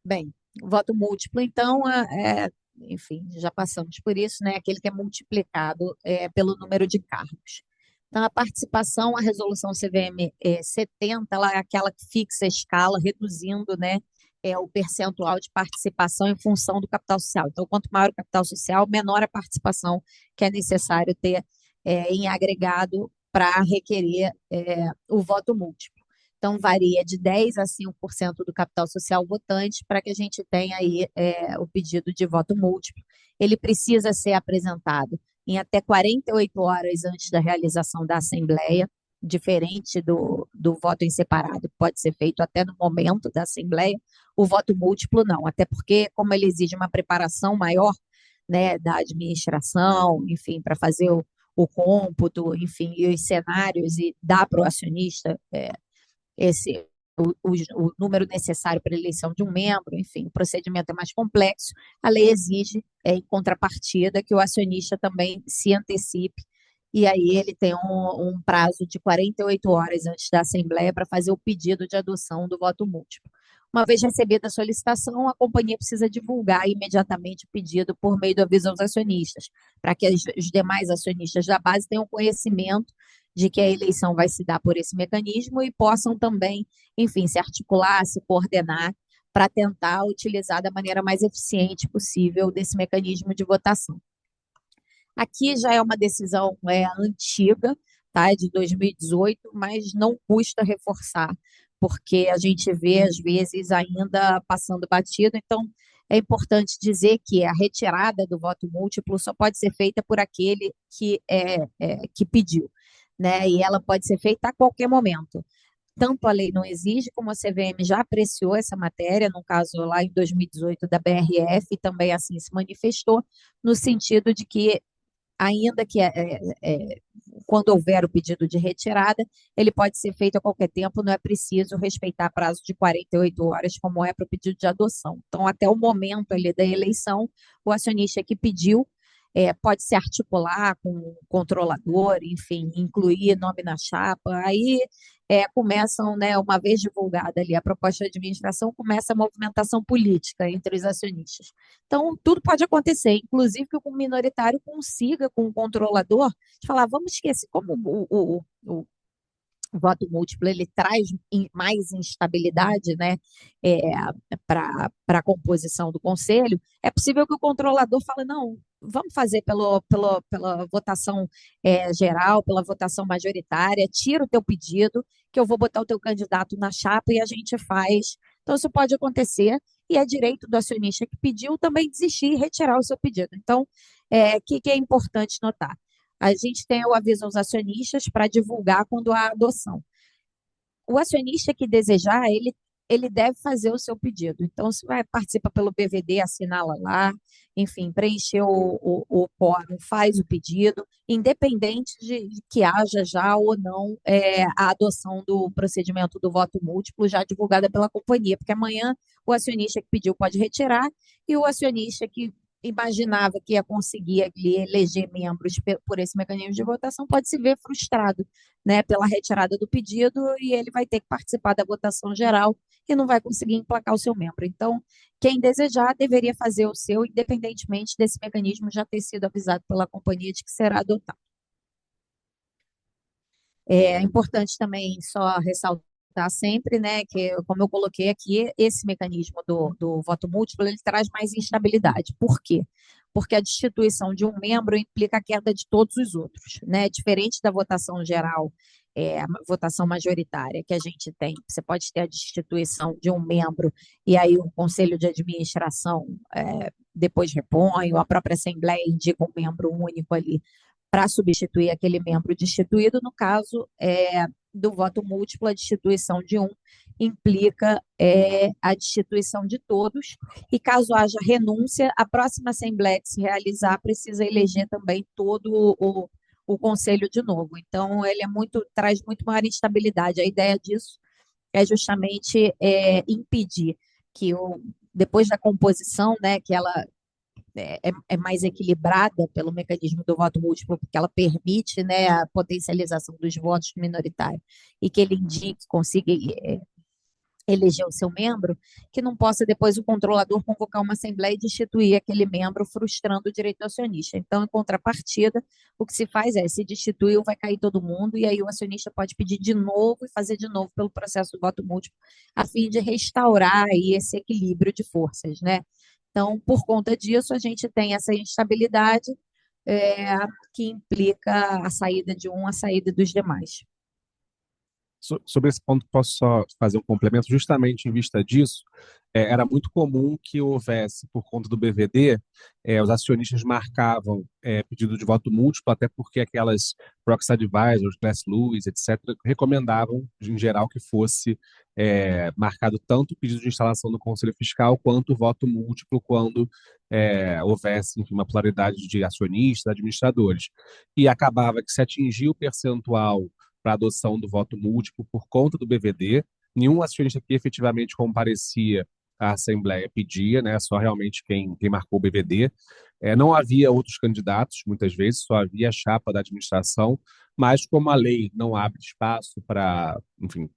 Bem, voto múltiplo, então, enfim, já passamos por isso, né? Aquele que é multiplicado pelo número de cargos. Então, a participação, a resolução CVM 70, ela é aquela que fixa a escala, reduzindo, né, o percentual de participação em função do capital social. Então, quanto maior o capital social, menor a participação que é necessário ter em agregado para requerer o voto múltiplo. Então, varia de 10% a 5% do capital social votante para que a gente tenha aí o pedido de voto múltiplo. Ele precisa ser apresentado em até 48 horas antes da realização da Assembleia, diferente do voto em separado, pode ser feito até no momento da Assembleia, o voto múltiplo não, até porque, como ele exige uma preparação maior, né, da administração, enfim, para fazer o cômputo, enfim, e os cenários, e dar para o acionista o número necessário para a eleição de um membro, enfim, o procedimento é mais complexo, a lei exige, em contrapartida, que o acionista também se antecipe, e aí ele tem um prazo de 48 horas antes da Assembleia para fazer o pedido de adoção do voto múltiplo. Uma vez recebida a solicitação, a companhia precisa divulgar imediatamente o pedido por meio do aviso aos acionistas, para que os demais acionistas da base tenham conhecimento de que a eleição vai se dar por esse mecanismo e possam também, enfim, se articular, se coordenar para tentar utilizar da maneira mais eficiente possível desse mecanismo de votação. Aqui já é uma decisão antiga, tá, de 2018, mas não custa reforçar, porque a gente vê, às vezes, ainda passando batido, então é importante dizer que a retirada do voto múltiplo só pode ser feita por aquele que pediu, né? E ela pode ser feita a qualquer momento. tanto a lei não exige, como a CVM já apreciou essa matéria, no caso lá em 2018 da BRF, e também assim se manifestou, no sentido de que, ainda que quando houver o pedido de retirada, ele pode ser feito a qualquer tempo, não é preciso respeitar prazo de 48 horas, como é para o pedido de adoção. Então, até o momento ali da eleição, o acionista que pediu pode se articular com o controlador, enfim, incluir nome na chapa. Aí começam, né, uma vez divulgada ali a proposta de administração, começa a movimentação política entre os acionistas. Então, tudo pode acontecer, inclusive que o minoritário consiga, com o controlador, falar, vamos esquecer, como o voto múltiplo ele traz mais instabilidade, né, para a composição do conselho, é possível que o controlador fale, não, vamos fazer pela votação geral, pela votação majoritária, tira o teu pedido, que eu vou botar o teu candidato na chapa e a gente faz. Então, isso pode acontecer, e é direito do acionista que pediu também desistir e retirar o seu pedido. Então, que é importante notar? A gente tem o aviso aos acionistas para divulgar quando há adoção. O acionista que desejar, ele deve fazer o seu pedido. Então, se vai participar pelo BVD, assinala lá, enfim, preencheu o quórum, faz o pedido, independente de que haja já ou não a adoção do procedimento do voto múltiplo já divulgada pela companhia, porque amanhã o acionista que pediu pode retirar e o acionista que imaginava que ia conseguir ali eleger membros por esse mecanismo de votação pode se ver frustrado, né, pela retirada do pedido, e ele vai ter que participar da votação geral e não vai conseguir emplacar o seu membro. Então, quem desejar deveria fazer o seu, independentemente desse mecanismo já ter sido avisado pela companhia de que será adotado. É importante também só ressaltar sempre, né, que como eu coloquei aqui, esse mecanismo do voto múltiplo, ele traz mais instabilidade. Por quê? Porque a destituição de um membro implica a queda de todos os outros, né? Diferente da votação geral, a votação majoritária que a gente tem, você pode ter a destituição de um membro e aí o conselho de administração depois repõe, ou a própria assembleia indica um membro único ali para substituir aquele membro destituído. No caso do voto múltiplo, a destituição de um implica a destituição de todos, e caso haja renúncia, a próxima Assembleia que se realizar precisa eleger também todo o Conselho de novo. Então, ele traz muito maior instabilidade. A ideia disso é justamente impedir que, depois da composição, né, que ela é mais equilibrada pelo mecanismo do voto múltiplo, porque ela permite, né, a potencialização dos votos minoritários, e que ele indique, consiga eleger o seu membro, que não possa depois o controlador convocar uma assembleia e destituir aquele membro, frustrando o direito do acionista. Então, em contrapartida, o que se faz se destituiu, vai cair todo mundo, e aí o acionista pode pedir de novo e fazer de novo pelo processo do voto múltiplo, a fim de restaurar aí esse equilíbrio de forças, né? Então, por conta disso, a gente tem essa instabilidade que implica a saída de um, a saída dos demais. Sobre esse ponto, posso só fazer um complemento? Justamente em vista disso, era muito comum que houvesse, por conta do BVD, os acionistas marcavam pedido de voto múltiplo, até porque aquelas proxy advisors, Glass Lewis, etc., recomendavam, em geral, que fosse marcado tanto o pedido de instalação do Conselho Fiscal quanto o voto múltiplo quando houvesse, enfim, uma pluralidade de acionistas, administradores. E acabava que se atingia o percentual para adoção do voto múltiplo por conta do BVD. Nenhum acionista que efetivamente comparecia à Assembleia pedia, né? Só realmente quem marcou o BVD. Não havia outros candidatos, muitas vezes, só havia a chapa da administração, mas como a lei não abre espaço para, enfim,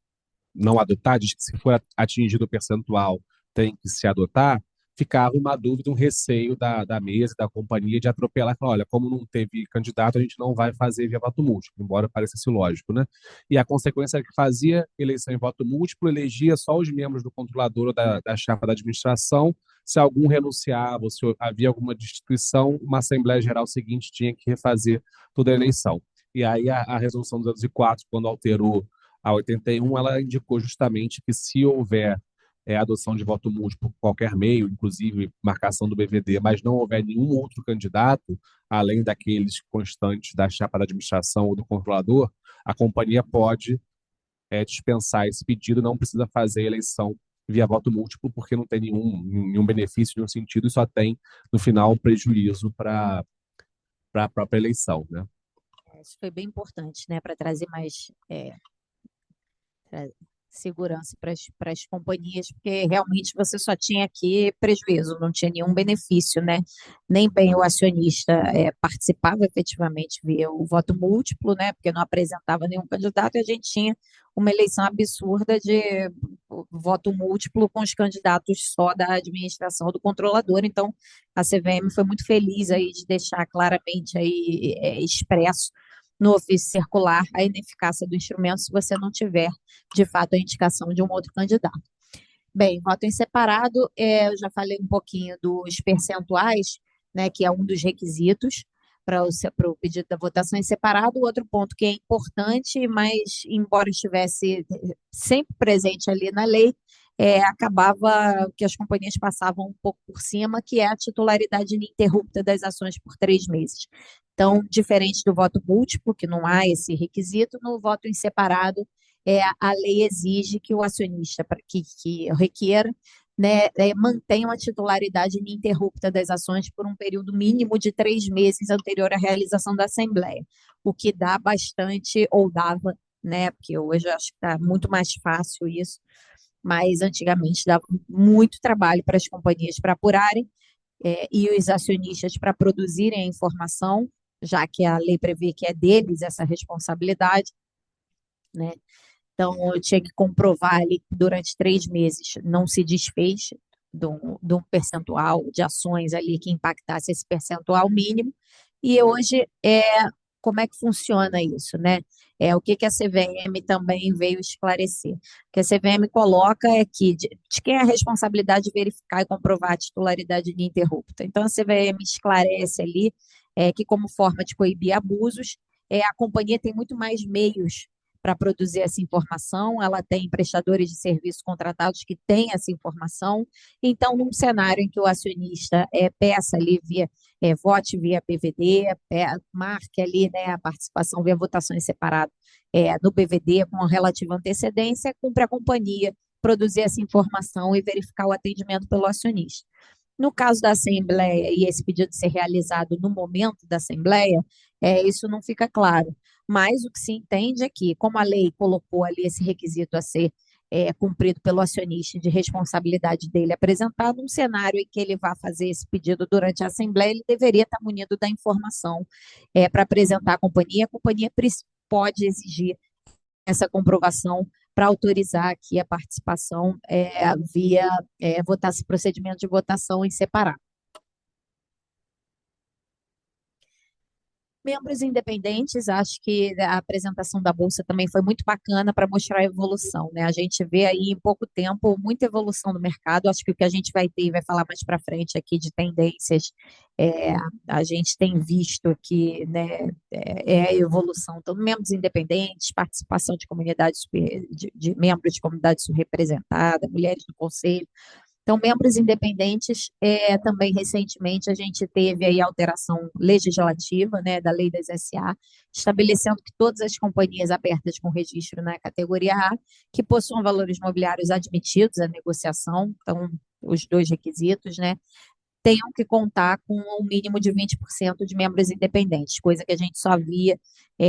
não adotar, diz que se for atingido o percentual tem que se adotar, ficava uma dúvida, um receio da mesa, da companhia de atropelar e falar, olha, como não teve candidato, a gente não vai fazer via voto múltiplo, embora parecesse lógico, né? E a consequência era que fazia eleição em voto múltiplo, elegia só os membros do controlador ou da chapa da administração. Se algum renunciava, ou se havia alguma destituição, uma Assembleia Geral seguinte tinha que refazer toda a eleição. E aí a resolução 204, quando alterou a 81, ela indicou justamente que se houver adoção de voto múltiplo por qualquer meio, inclusive marcação do BVD, mas não houver nenhum outro candidato, além daqueles constantes da chapa da administração ou do controlador, a companhia pode dispensar esse pedido, não precisa fazer a eleição via voto múltiplo, porque não tem nenhum benefício, nenhum sentido, e só tem, no final, um prejuízo para a própria eleição, né? Isso foi bem importante, né, para trazer mais segurança para as companhias, porque realmente você só tinha aqui prejuízo, não tinha nenhum benefício, né? Nem bem o acionista participava efetivamente via o voto múltiplo, né? Porque não apresentava nenhum candidato e a gente tinha uma eleição absurda de voto múltiplo com os candidatos só da administração do controlador. Então, a CVM foi muito feliz aí de deixar claramente aí expresso no ofício circular a ineficácia do instrumento se você não tiver, de fato, a indicação de um outro candidato. Bem, voto em separado, eu já falei um pouquinho dos percentuais, né, que é um dos requisitos para o pedido da votação em separado. Outro ponto que é importante, mas embora estivesse sempre presente ali na lei, acabava que as companhias passavam um pouco por cima, que é a titularidade ininterrupta das ações por 3 meses. Então, diferente do voto múltiplo, que não há esse requisito, no voto em separado, a lei exige que o acionista que requeira, né, mantenha uma titularidade ininterrupta das ações por um período mínimo de 3 meses anterior à realização da Assembleia, o que dá bastante, ou dava, né, porque hoje eu acho que está muito mais fácil isso, mas antigamente dava muito trabalho para as companhias para apurarem e os acionistas para produzirem a informação, já que a lei prevê que é deles essa responsabilidade, né? Então, eu tinha que comprovar ali que durante 3 meses não se desfez de um percentual de ações ali que impactasse esse percentual mínimo. E hoje, como é que funciona isso, né? O que a CVM também veio esclarecer. O que a CVM coloca é que de quem é a responsabilidade de verificar e comprovar a titularidade ininterrupta. Então, a CVM esclarece ali que, como forma de coibir abusos, a companhia tem muito mais meios para produzir essa informação, ela tem prestadores de serviços contratados que têm essa informação. Então, num cenário em que o acionista peça ali vote via PVD, marque ali, né, a participação via votação em separado no PVD com relativa antecedência, cumpre a companhia produzir essa informação e verificar o atendimento pelo acionista. No caso da Assembleia e esse pedido ser realizado no momento da Assembleia, isso não fica claro. Mas o que se entende é que, como a lei colocou ali esse requisito a ser cumprido pelo acionista de responsabilidade dele apresentado, um cenário em que ele vá fazer esse pedido durante a Assembleia, ele deveria estar munido da informação para apresentar à companhia. A companhia pode exigir essa comprovação para autorizar aqui a participação via procedimento de votação em separado. Membros independentes, acho que a apresentação da Bolsa também foi muito bacana para mostrar a evolução, né? A gente vê aí em pouco tempo muita evolução no mercado. Acho que o que a gente vai ter e vai falar mais para frente aqui de tendências, a gente tem visto que, né, a evolução. Então, membros independentes, participação de comunidades, de membros de comunidade subrepresentada, mulheres do conselho. Então, membros independentes, também recentemente a gente teve aí alteração legislativa, né, da lei das SA, estabelecendo que todas as companhias abertas com registro na categoria A, que possuam valores mobiliários admitidos à negociação, então, os dois requisitos, né, tenham que contar com um mínimo de 20% de membros independentes, coisa que a gente só via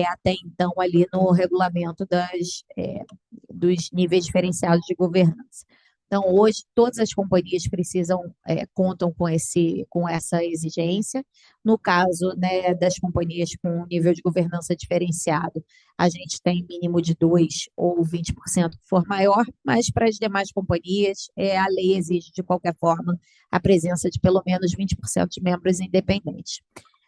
até então ali no regulamento dos níveis diferenciados de governança. Então, hoje, todas as companhias contam com essa exigência. No caso, né, das companhias com nível de governança diferenciado, a gente tem mínimo de 2% ou 20% que for maior, mas para as demais companhias, a lei exige, de qualquer forma, a presença de pelo menos 20% de membros independentes.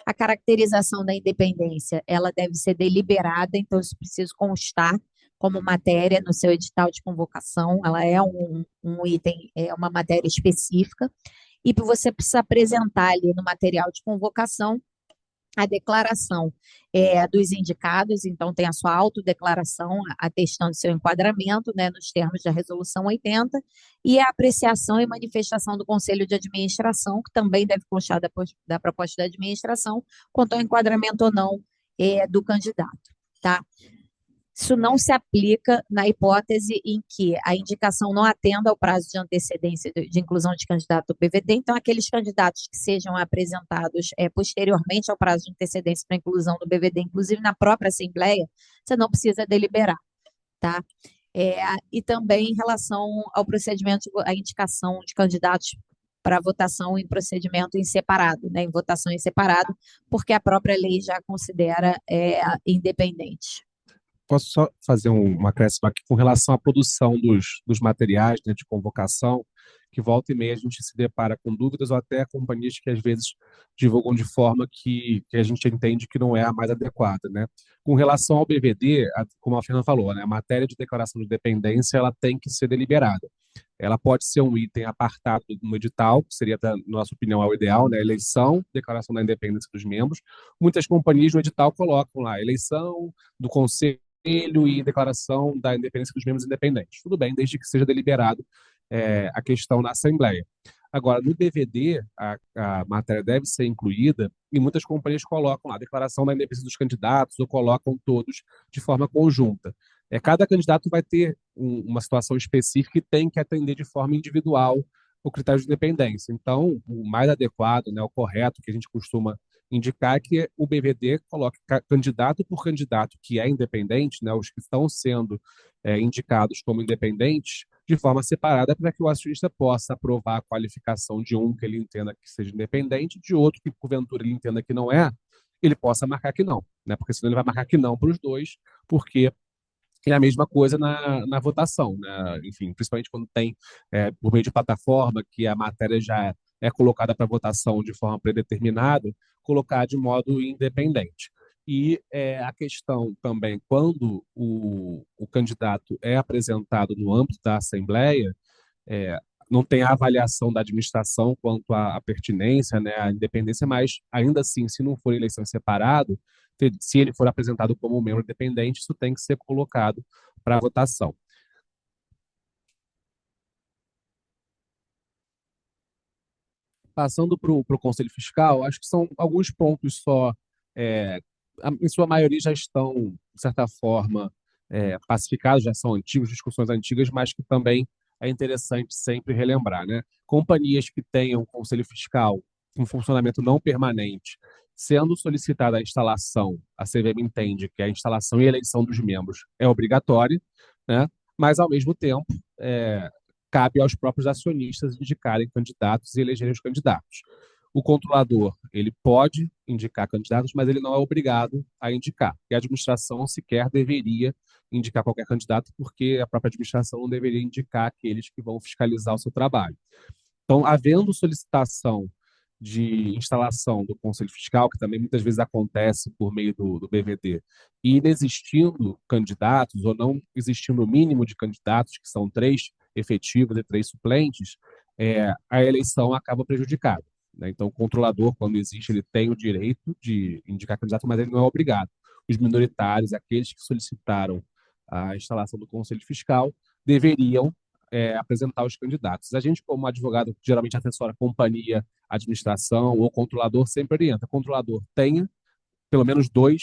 A caracterização da independência, ela deve ser deliberada, então isso precisa constar como matéria no seu edital de convocação, ela é um item, uma matéria específica, e você precisa apresentar ali no material de convocação a declaração dos indicados, então tem a sua autodeclaração atestando seu enquadramento, né, nos termos da Resolução 80, e a apreciação e manifestação do Conselho de Administração, que também deve constar da proposta da administração, quanto ao enquadramento ou não do candidato, tá? Isso não se aplica na hipótese em que a indicação não atenda ao prazo de antecedência de inclusão de candidato do PVD. Então, aqueles candidatos que sejam apresentados posteriormente ao prazo de antecedência para inclusão do BVD, inclusive na própria Assembleia, você não precisa deliberar, tá? E também em relação ao procedimento, a indicação de candidatos para votação em procedimento em separado, né, em votação em separado, porque a própria lei já considera independente. Posso só fazer um acréscimo aqui com relação à produção dos materiais, né, de convocação, que volta e meia a gente se depara com dúvidas ou até companhias que às vezes divulgam de forma que a gente entende que não é a mais adequada, né? Com relação ao BVD, como a Fernanda falou, né, a matéria de declaração de dependência ela tem que ser deliberada. Ela pode ser um item apartado no edital, que seria, na nossa opinião, é o ideal, né? Eleição, declaração da independência dos membros. Muitas companhias no edital colocam lá eleição do conselho e declaração da independência dos membros independentes. Tudo bem, desde que seja deliberado a questão na Assembleia. Agora, no BVD, a matéria deve ser incluída e muitas companhias colocam lá a declaração da independência dos candidatos ou colocam todos de forma conjunta. Cada candidato vai ter uma situação específica e tem que atender de forma individual o critério de independência. Então, o mais adequado, né, o correto que a gente costuma indicar é que o BVD coloque candidato por candidato que é independente, né, os que estão sendo indicados como independentes, de forma separada, para que o acionista possa aprovar a qualificação de um que ele entenda que seja independente, de outro que, porventura, ele entenda que não é, ele possa marcar que não, né, porque senão ele vai marcar que não para os dois, porque é a mesma coisa na votação, né? Enfim, principalmente quando tem, por meio de plataforma, que a matéria já é colocada para votação de forma predeterminada, colocar de modo independente. E a questão também, quando o candidato é apresentado no âmbito da Assembleia, é, não tem a avaliação da administração quanto à pertinência, né, à independência, mas ainda assim, se não for eleição separado, se ele for apresentado como um membro independente, isso tem que ser colocado para votação. Passando para o Conselho Fiscal, acho que são alguns pontos só, em sua maioria já estão, de certa forma, pacificados, já são antigos, discussões antigas, mas que também é interessante sempre relembrar, né? Companhias que tenham Conselho Fiscal com funcionamento não permanente, sendo solicitada a instalação, a CVM entende que a instalação e eleição dos membros é obrigatória, né? Mas, ao mesmo tempo, cabe aos próprios acionistas indicarem candidatos e elegerem os candidatos. O controlador, ele pode indicar candidatos, mas ele não é obrigado a indicar. E a administração sequer deveria indicar qualquer candidato, porque a própria administração não deveria indicar aqueles que vão fiscalizar o seu trabalho. Então, havendo solicitação de instalação do Conselho Fiscal, que também muitas vezes acontece por meio do BVD, e inexistindo candidatos, ou não existindo o mínimo de candidatos, que são 3 efetivos e 3 suplentes, a eleição acaba prejudicada, né? Então, o controlador, quando existe, ele tem o direito de indicar candidato, mas ele não é obrigado. Os minoritários, aqueles que solicitaram a instalação do Conselho Fiscal, deveriam apresentar os candidatos. A gente, como advogado, geralmente assessora companhia, administração ou controlador, sempre orienta. Controlador tenha pelo menos 2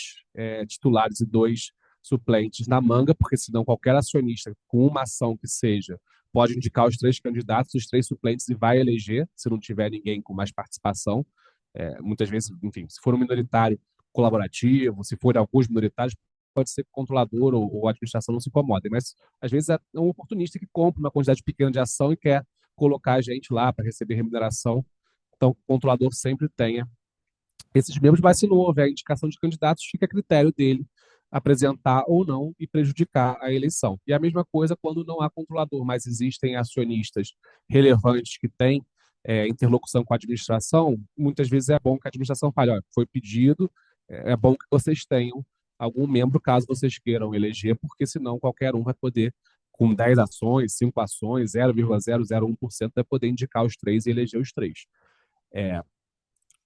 titulares e 2 suplentes na manga, porque senão qualquer acionista com uma ação que seja pode indicar os 3 candidatos, os 3 suplentes e vai eleger, se não tiver ninguém com mais participação. Muitas vezes, enfim, se for um minoritário colaborativo, se for alguns minoritários, pode ser que o controlador ou a administração não se incomodem, mas às vezes é um oportunista que compra uma quantidade pequena de ação e quer colocar a gente lá para receber remuneração. Então, o controlador sempre tenha esses membros, mas se não houver indicação de candidatos, fica a critério dele apresentar ou não e prejudicar a eleição. E a mesma coisa quando não há controlador, mas existem acionistas relevantes que têm interlocução com a administração, muitas vezes é bom que a administração fale, olha, foi pedido, é bom que vocês tenham algum membro, caso vocês queiram eleger, porque senão qualquer um vai poder, com 10 ações, 5 ações, 0,001%, vai poder indicar os 3 e eleger os 3.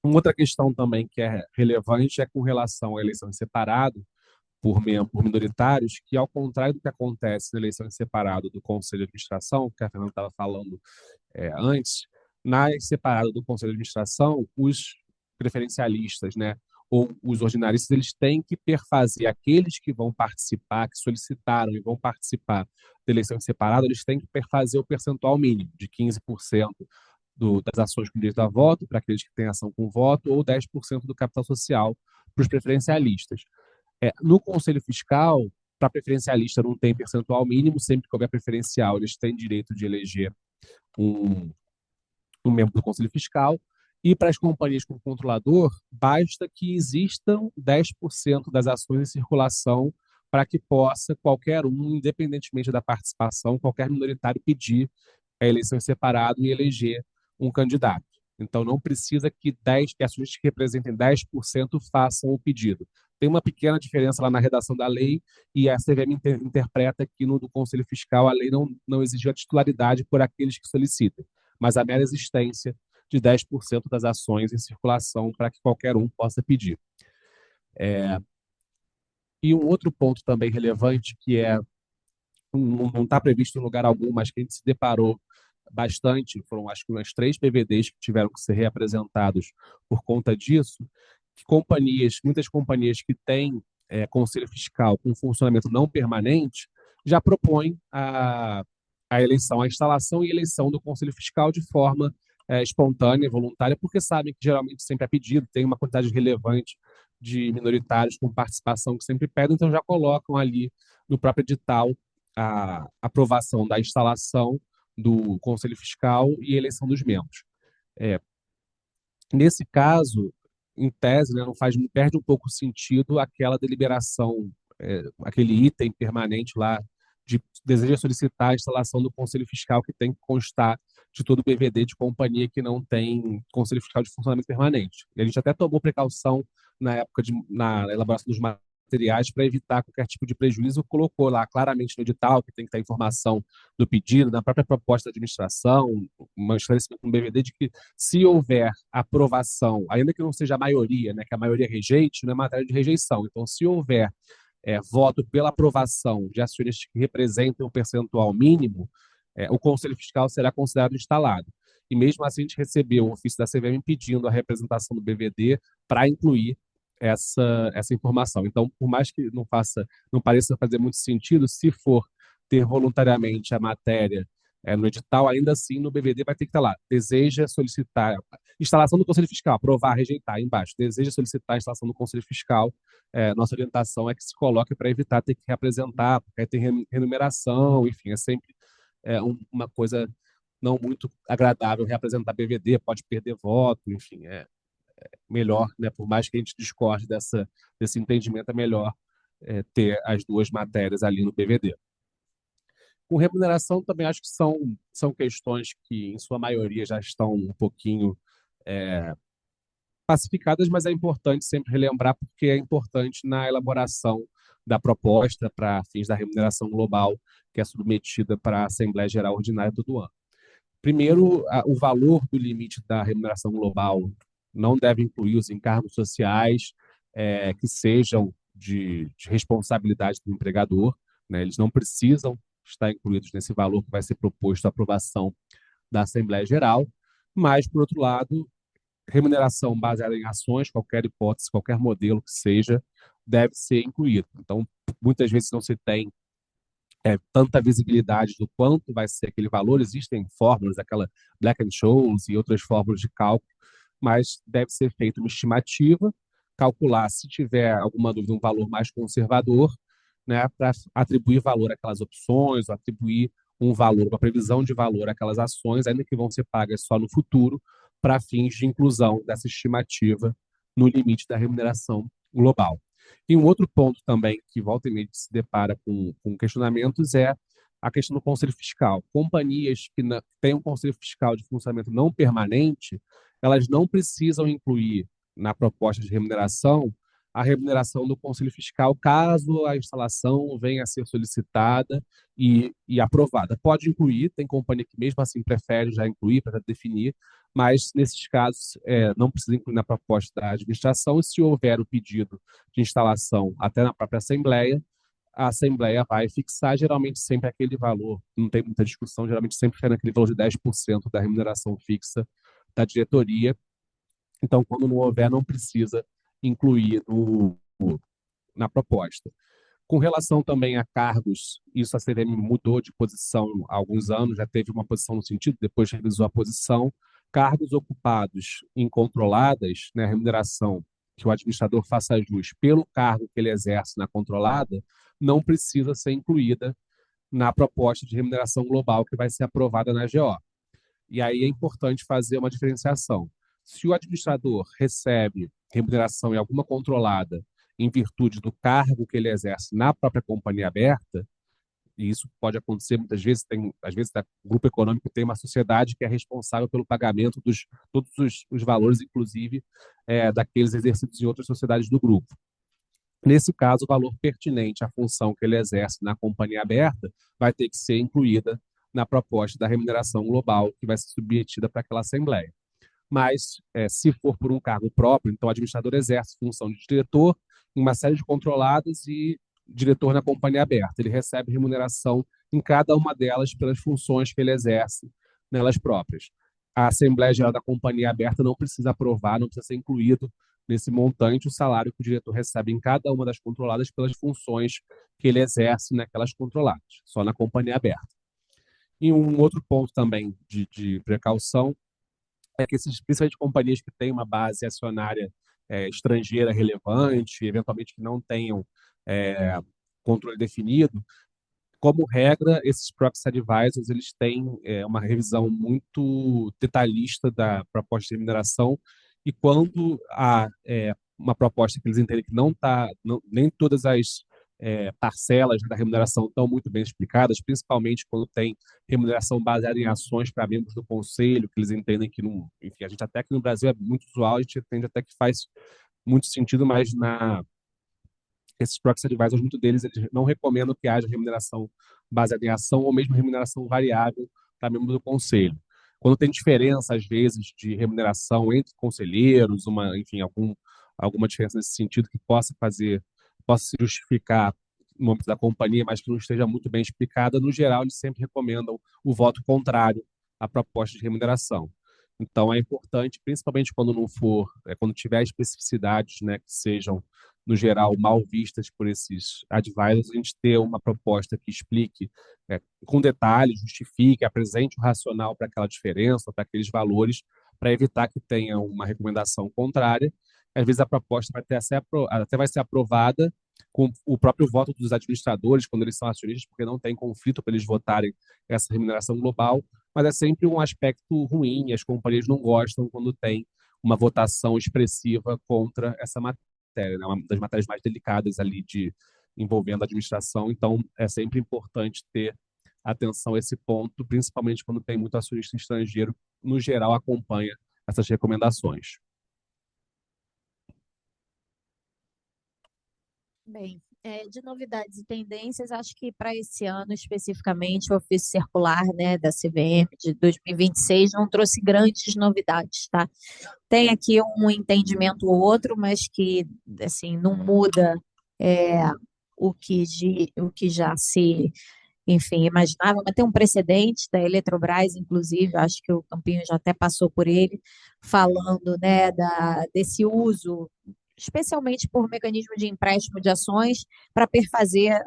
Uma outra questão também que é relevante é com relação à eleição em separado por minoritários, que ao contrário do que acontece na eleição em separado do Conselho de Administração, que a Fernanda estava falando antes, na separada do Conselho de Administração, os preferencialistas, né, ou os ordinaristas, eles têm que perfazer aqueles que vão participar, que solicitaram e vão participar da eleição separada, eles têm que perfazer o percentual mínimo de 15% das ações com direito a voto, para aqueles que têm ação com voto, ou 10% do capital social para os preferencialistas. No Conselho Fiscal, para preferencialista não tem percentual mínimo, sempre que houver preferencial, eles têm direito de eleger um membro do Conselho Fiscal, e para as companhias com controlador, basta que existam 10% das ações em circulação para que possa qualquer um, independentemente da participação, qualquer minoritário pedir a eleição em separado e eleger um candidato. Então, não precisa que ações que representem 10% façam o pedido. Tem uma pequena diferença lá na redação da lei e a CVM interpreta que no do Conselho Fiscal a lei não exigiu a titularidade por aqueles que solicitem, mas a mera existência de 10% das ações em circulação para que qualquer um possa pedir. E um outro ponto também relevante, que não está previsto em lugar algum, mas que a gente se deparou bastante, foram acho que umas 3 PVDs que tiveram que ser reapresentados por conta disso, que muitas companhias que têm conselho fiscal com funcionamento não permanente, já propõem a eleição, a instalação e eleição do conselho fiscal de forma espontânea, voluntária, porque sabem que geralmente sempre é pedido, tem uma quantidade relevante de minoritários com participação que sempre pedem, então já colocam ali no próprio edital a aprovação da instalação do Conselho Fiscal e eleição dos membros. Nesse caso, em tese, né, perde um pouco o sentido aquela deliberação, aquele item permanente lá de deseja solicitar a instalação do Conselho Fiscal que tem que constar de todo o BVD de companhia que não tem Conselho Fiscal de funcionamento permanente. E a gente até tomou precaução na época na elaboração dos materiais para evitar qualquer tipo de prejuízo, colocou lá claramente no edital que tem que ter informação do pedido, na própria proposta de administração, um esclarecimento no BVD de que se houver aprovação, ainda que não seja a maioria, né, que a maioria rejeite, não é matéria de rejeição. Então, se houver voto pela aprovação de acionistas que representem um percentual mínimo, o Conselho Fiscal será considerado instalado. E mesmo assim, a gente recebeu o ofício da CVM pedindo a representação do BVD para incluir essa informação. Então, por mais que não pareça fazer muito sentido, se for ter voluntariamente a matéria no edital, ainda assim no BVD vai ter que estar lá. Deseja solicitar instalação do Conselho Fiscal, aprovar, rejeitar, embaixo. Deseja solicitar a instalação do Conselho Fiscal. Nossa orientação é que se coloque para evitar ter que reapresentar, porque tem renumeração, enfim, é sempre uma coisa não muito agradável reapresentar BVD, pode perder voto, enfim, melhor, né, por mais que a gente discorde desse entendimento, é melhor ter as duas matérias ali no BVD. Com remuneração, também acho que são questões que, em sua maioria, já estão um pouquinho pacificadas, mas é importante sempre relembrar, porque é importante na elaboração da proposta para fins da remuneração global, que é submetida para a Assembleia Geral Ordinária todo ano. Primeiro, o valor do limite da remuneração global não deve incluir os encargos sociais que sejam de responsabilidade do empregador, né? Eles não precisam estar incluídos nesse valor que vai ser proposto à aprovação da Assembleia Geral, mas, por outro lado, remuneração baseada em ações, qualquer hipótese, qualquer modelo que seja, deve ser incluído. Então, muitas vezes não se tem tanta visibilidade do quanto vai ser aquele valor, existem fórmulas, aquela Black-Scholes e outras fórmulas de cálculo, mas deve ser feita uma estimativa, calcular, se tiver alguma dúvida, um valor mais conservador, né, para atribuir valor àquelas opções, ou atribuir um valor, uma previsão de valor àquelas ações, ainda que vão ser pagas só no futuro, para fins de inclusão dessa estimativa no limite da remuneração global. E um outro ponto também que volta e meia se depara com questionamentos é a questão do conselho fiscal. Companhias que têm um conselho fiscal de funcionamento não permanente, elas não precisam incluir na proposta de remuneração a remuneração do conselho fiscal, caso a instalação venha a ser solicitada e aprovada. Pode incluir, tem companhia que mesmo assim prefere já incluir para definir, mas nesses casos não precisa incluir na proposta da administração, e se houver o pedido de instalação até na própria Assembleia, a Assembleia vai fixar geralmente sempre aquele valor, não tem muita discussão, geralmente sempre fica naquele valor de 10% da remuneração fixa da diretoria. Então, quando não houver, não precisa incluir na proposta. Com relação também a cargos, isso a CVM mudou de posição há alguns anos, já teve uma posição no sentido, depois revisou a posição. Cargos ocupados em controladas, né, a remuneração que o administrador faça jus pelo cargo que ele exerce na controlada, não precisa ser incluída na proposta de remuneração global que vai ser aprovada na AGO. E aí é importante fazer uma diferenciação. Se o administrador recebe remuneração em alguma controlada em virtude do cargo que ele exerce na própria companhia aberta, e isso pode acontecer muitas vezes, às vezes o grupo econômico tem uma sociedade que é responsável pelo pagamento dos todos os valores, inclusive daqueles exercidos em outras sociedades do grupo. Nesse caso, o valor pertinente à função que ele exerce na companhia aberta vai ter que ser incluída na proposta da remuneração global que vai ser submetida para aquela assembleia. Mas, se for por um cargo próprio, então o administrador exerce função de diretor em uma série de controladas e diretor na companhia aberta. Ele recebe remuneração em cada uma delas pelas funções que ele exerce nelas próprias. A Assembleia Geral da Companhia Aberta não precisa aprovar, não precisa ser incluído nesse montante o salário que o diretor recebe em cada uma das controladas pelas funções que ele exerce naquelas controladas, só na companhia aberta. E um outro ponto também de precaução é que principalmente companhias que têm uma base acionária estrangeira relevante, eventualmente que não tenham controle definido, como regra, esses proxy advisors eles têm uma revisão muito detalhista da proposta de remuneração e quando há uma proposta que eles entendem que nem todas as parcelas da remuneração estão muito bem explicadas, principalmente quando tem remuneração baseada em ações para membros do conselho, que eles entendem que, enfim, a gente até que no Brasil é muito usual, a gente entende até que faz muito sentido, mas esses proxy advisors, muito deles, eles não recomendam que haja remuneração baseada em ação ou mesmo remuneração variável para membro do conselho. Quando tem diferença, às vezes, de remuneração entre conselheiros, enfim, alguma diferença nesse sentido que possa se justificar no âmbito da companhia, mas que não esteja muito bem explicada, no geral, eles sempre recomendam o voto contrário à proposta de remuneração. Então, é importante, principalmente quando tiver especificidades, né, que sejam, no geral, mal vistas por esses advisors, a gente ter uma proposta que explique com detalhes, justifique, apresente o racional para aquela diferença, para aqueles valores, para evitar que tenha uma recomendação contrária. Às vezes a proposta até vai ser aprovada com o próprio voto dos administradores, quando eles são acionistas, porque não tem conflito para eles votarem essa remuneração global, mas é sempre um aspecto ruim, as companhias não gostam quando tem uma votação expressiva contra essa matéria, né? Uma das matérias mais delicadas ali envolvendo a administração, então é sempre importante ter atenção a esse ponto, principalmente quando tem muito acionista estrangeiro, no geral acompanha essas recomendações. Bem, de novidades e tendências, acho que para esse ano especificamente, o ofício circular, né, da CVM de 2026 não trouxe grandes novidades, tá? Tem aqui um entendimento ou outro, mas que, assim, não muda o que já se, enfim, imaginava, mas tem um precedente da Eletrobras, inclusive, acho que o Campinho já até passou por ele, falando, né, desse uso especialmente por mecanismo de empréstimo de ações, para perfazer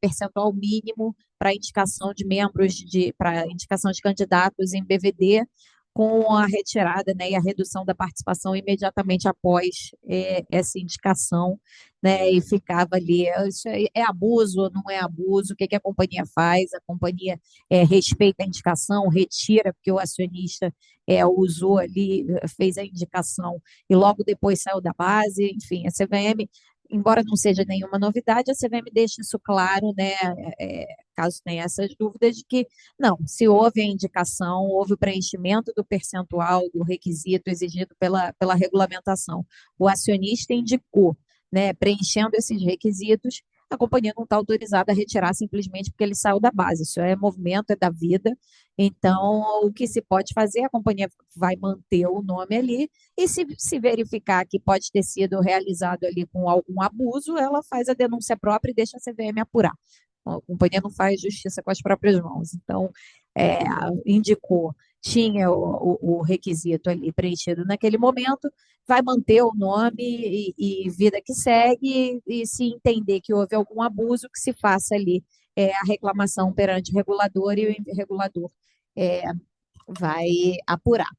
percentual mínimo para indicação de membros, para indicação de candidatos em BVD, com a retirada, né, e a redução da participação imediatamente após essa indicação, né, e ficava ali, isso é abuso ou não é abuso, o que a companhia faz? A companhia respeita a indicação, retira, porque o acionista usou ali, fez a indicação e logo depois saiu da base, enfim, a CVM, embora não seja nenhuma novidade, a CVM deixa isso claro, né, caso tenha essas dúvidas, de que não, se houve a indicação, houve o preenchimento do percentual, do requisito exigido pela regulamentação, o acionista indicou, né, preenchendo esses requisitos, a companhia não está autorizada a retirar simplesmente porque ele saiu da base. Isso é movimento, é da vida. Então, o que se pode fazer, a companhia vai manter o nome ali e se verificar que pode ter sido realizado ali com algum abuso, ela faz a denúncia própria e deixa a CVM apurar. A companhia não faz justiça com as próprias mãos. Então, indicou, tinha o requisito ali preenchido naquele momento, vai manter o nome e vida que segue, e se entender que houve algum abuso, que se faça ali a reclamação perante o regulador e o regulador é, vai apurar.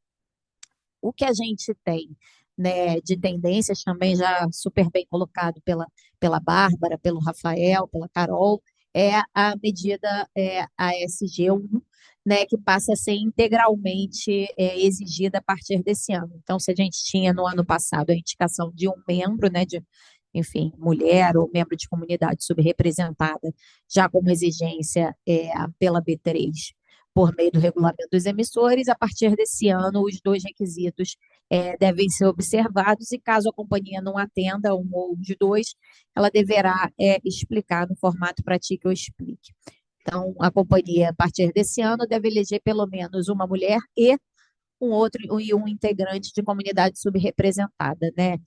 O que a gente tem, né, de tendências também já super bem colocado pela Bárbara, pelo Rafael, pela Carol, é a medida ASG1, né, que passa a ser integralmente exigida a partir desse ano. Então, se a gente tinha no ano passado a indicação de um membro, né, de, enfim, mulher ou membro de comunidade subrepresentada, já como exigência pela B3, por meio do regulamento dos emissores, a partir desse ano, os dois requisitos devem ser observados e, caso a companhia não atenda um ou de dois, ela deverá explicar no formato para ti que eu explique. Então, a companhia, a partir desse ano, deve eleger pelo menos uma mulher e um integrante de comunidade subrepresentada, né?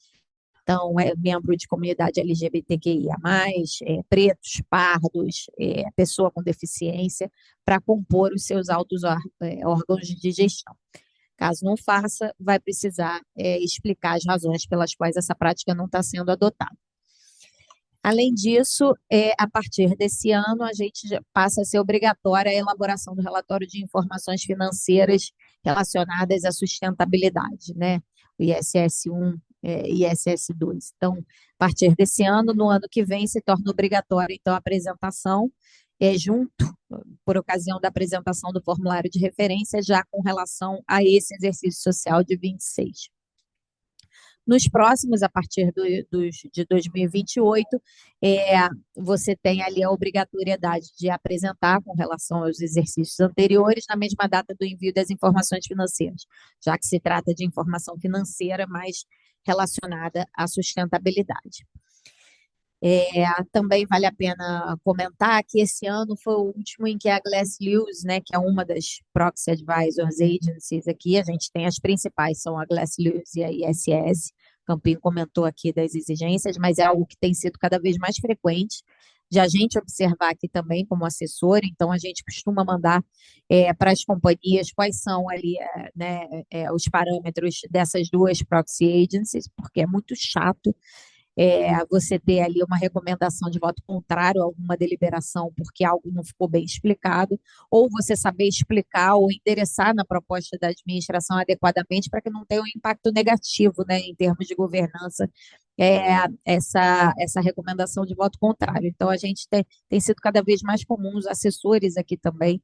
Então, é membro de comunidade LGBTQIA+, pretos, pardos, pessoa com deficiência, para compor os seus altos órgãos de gestão. Caso não faça, vai precisar explicar as razões pelas quais essa prática não está sendo adotada. Além disso, a partir desse ano, a gente passa a ser obrigatória a elaboração do relatório de informações financeiras relacionadas à sustentabilidade, né? O ISS1 e ISS2. Então, a partir desse ano, no ano que vem, se torna obrigatória, então, a apresentação, junto, por ocasião da apresentação do formulário de referência, já com relação a esse exercício social de 26. Nos próximos, a partir de 2028, você tem ali a obrigatoriedade de apresentar com relação aos exercícios anteriores na mesma data do envio das informações financeiras, já que se trata de informação financeira mais relacionada à sustentabilidade. Também vale a pena comentar que esse ano foi o último em que a Glass Lewis, né, que é uma das Proxy Advisors Agencies aqui, a gente tem as principais, são a Glass Lewis e a ISS, Campinho comentou aqui das exigências, mas é algo que tem sido cada vez mais frequente de a gente observar aqui também como assessor, então a gente costuma mandar para as companhias quais são ali os parâmetros dessas duas Proxy Agencies, porque é muito chato você ter ali uma recomendação de voto contrário a alguma deliberação porque algo não ficou bem explicado, ou você saber explicar ou endereçar na proposta da administração adequadamente para que não tenha um impacto negativo, né, em termos de governança, essa recomendação de voto contrário. Então, a gente tem sido cada vez mais comum os assessores aqui também,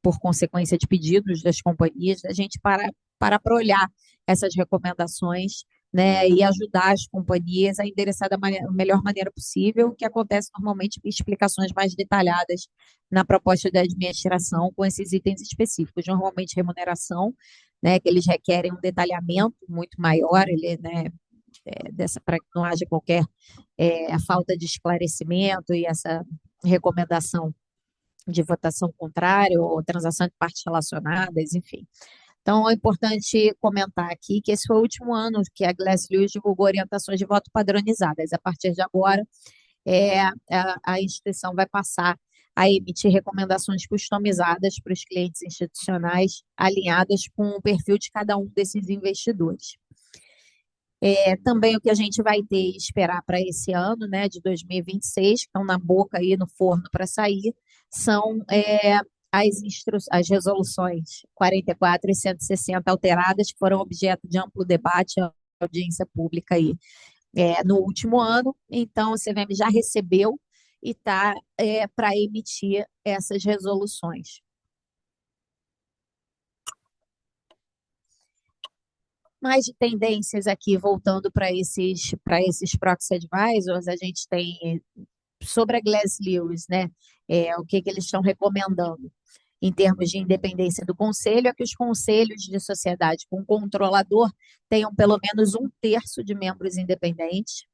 por consequência de pedidos das companhias, a gente para olhar essas recomendações, né, e ajudar as companhias a endereçar da melhor maneira possível, que acontece normalmente com explicações mais detalhadas na proposta da administração com esses itens específicos, normalmente remuneração, né, que eles requerem um detalhamento muito maior, né, para que não haja qualquer falta de esclarecimento e essa recomendação de votação contrária ou transação de partes relacionadas, enfim. Então, é importante comentar aqui que esse foi o último ano que a Glass Lewis divulgou orientações de voto padronizadas. A partir de agora, a instituição vai passar a emitir recomendações customizadas para os clientes institucionais, alinhadas com o perfil de cada um desses investidores. Também o que a gente vai ter e esperar para esse ano, né, de 2026, que estão na boca aí, no forno para sair, são as resoluções 44 e 160 alteradas, que foram objeto de amplo debate, audiência pública aí no último ano. Então, a CVM já recebeu e está para emitir essas resoluções. Mais de tendências aqui, voltando para esses Proxy Advisors, a gente tem sobre a Glass Lewis, né, o que eles estão recomendando em termos de independência do conselho, é que os conselhos de sociedade com controlador tenham pelo menos 1/3 de membros independentes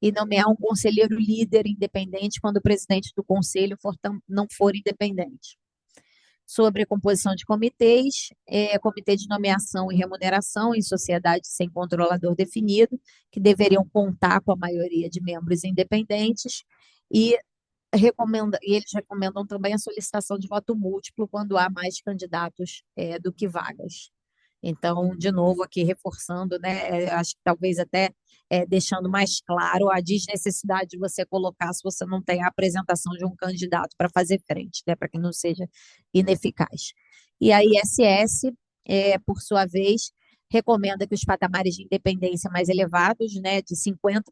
e nomear um conselheiro líder independente quando o presidente do conselho não for independente. Sobre a composição de comitês, comitê de nomeação e remuneração em sociedade sem controlador definido, que deveriam contar com a maioria de membros independentes, e eles recomendam também a solicitação de voto múltiplo quando há mais candidatos do que vagas. Então, de novo, aqui reforçando, né, acho que talvez até deixando mais claro a desnecessidade de você colocar se você não tem a apresentação de um candidato para fazer frente, né, para que não seja ineficaz. E a ISS, por sua vez, recomenda que os patamares de independência mais elevados, né, de 50%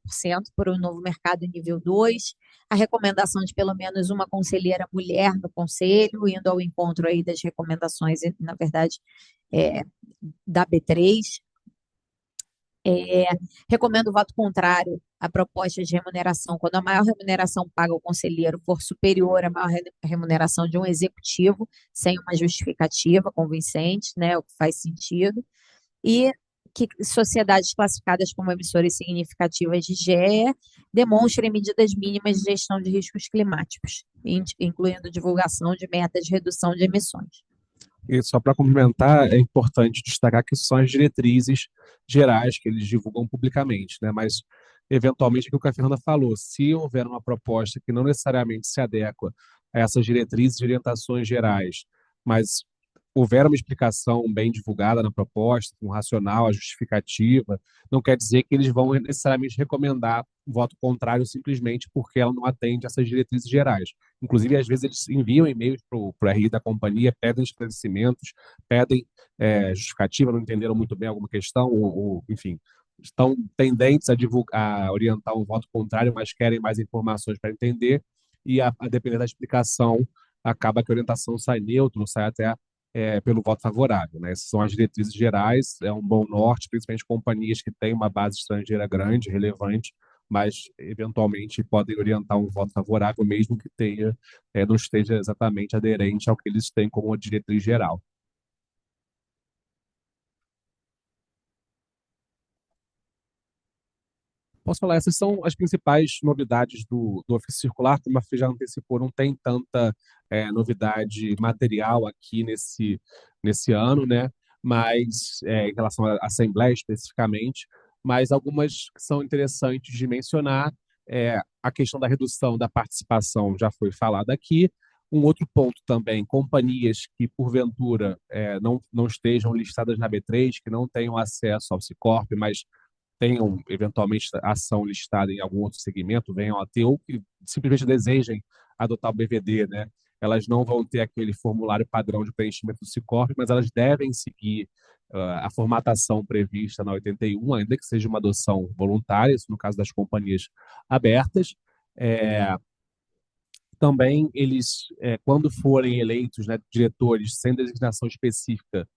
para o novo mercado em nível 2, a recomendação de pelo menos uma conselheira mulher no conselho, indo ao encontro aí das recomendações, na verdade, é, da B3. Recomendo o voto contrário à proposta de remuneração quando a maior remuneração paga ao conselheiro for superior à maior remuneração de um executivo, sem uma justificativa convincente, né, o que faz sentido. E que sociedades classificadas como emissoras significativas de GE demonstrem medidas mínimas de gestão de riscos climáticos, incluindo divulgação de metas de redução de emissões. E só para complementar, é importante destacar que são as diretrizes gerais que eles divulgam publicamente, né? Mas, eventualmente, o que a Fernanda falou, se houver uma proposta que não necessariamente se adequa a essas diretrizes e orientações gerais, mas houver uma explicação bem divulgada na proposta, com racional, a justificativa, não quer dizer que eles vão necessariamente recomendar um voto contrário simplesmente porque ela não atende essas diretrizes gerais. Inclusive, às vezes, eles enviam e-mails para o RI da companhia, pedem esclarecimentos, pedem justificativa, não entenderam muito bem alguma questão, enfim, estão tendentes a, a orientar um voto contrário, mas querem mais informações para entender, e a depender da explicação, acaba que a orientação sai neutra, sai até pelo voto favorável, né? Essas são as diretrizes gerais, é um bom norte, principalmente companhias que têm uma base estrangeira grande, relevante, mas eventualmente podem orientar um voto favorável, mesmo que tenha, não esteja exatamente aderente ao que eles têm como diretriz geral. Posso falar, essas são as principais novidades do ofício circular, como a Fê já antecipou, não tem tanta novidade material aqui nesse ano, né? Mas em relação à Assembleia especificamente, mas algumas que são interessantes de mencionar, a questão da redução da participação já foi falada aqui. Um outro ponto também, companhias que porventura não estejam listadas na B3, que não tenham acesso ao Sicorp, mas tenham eventualmente ação listada em algum outro segmento, venham a ter, ou que simplesmente desejem adotar o BVD, né? Elas não vão ter aquele formulário padrão de preenchimento do Sicorp, mas elas devem seguir a formatação prevista na 81, ainda que seja uma adoção voluntária, isso no caso das companhias abertas. Também eles, quando forem eleitos, né, diretores sem designação específica,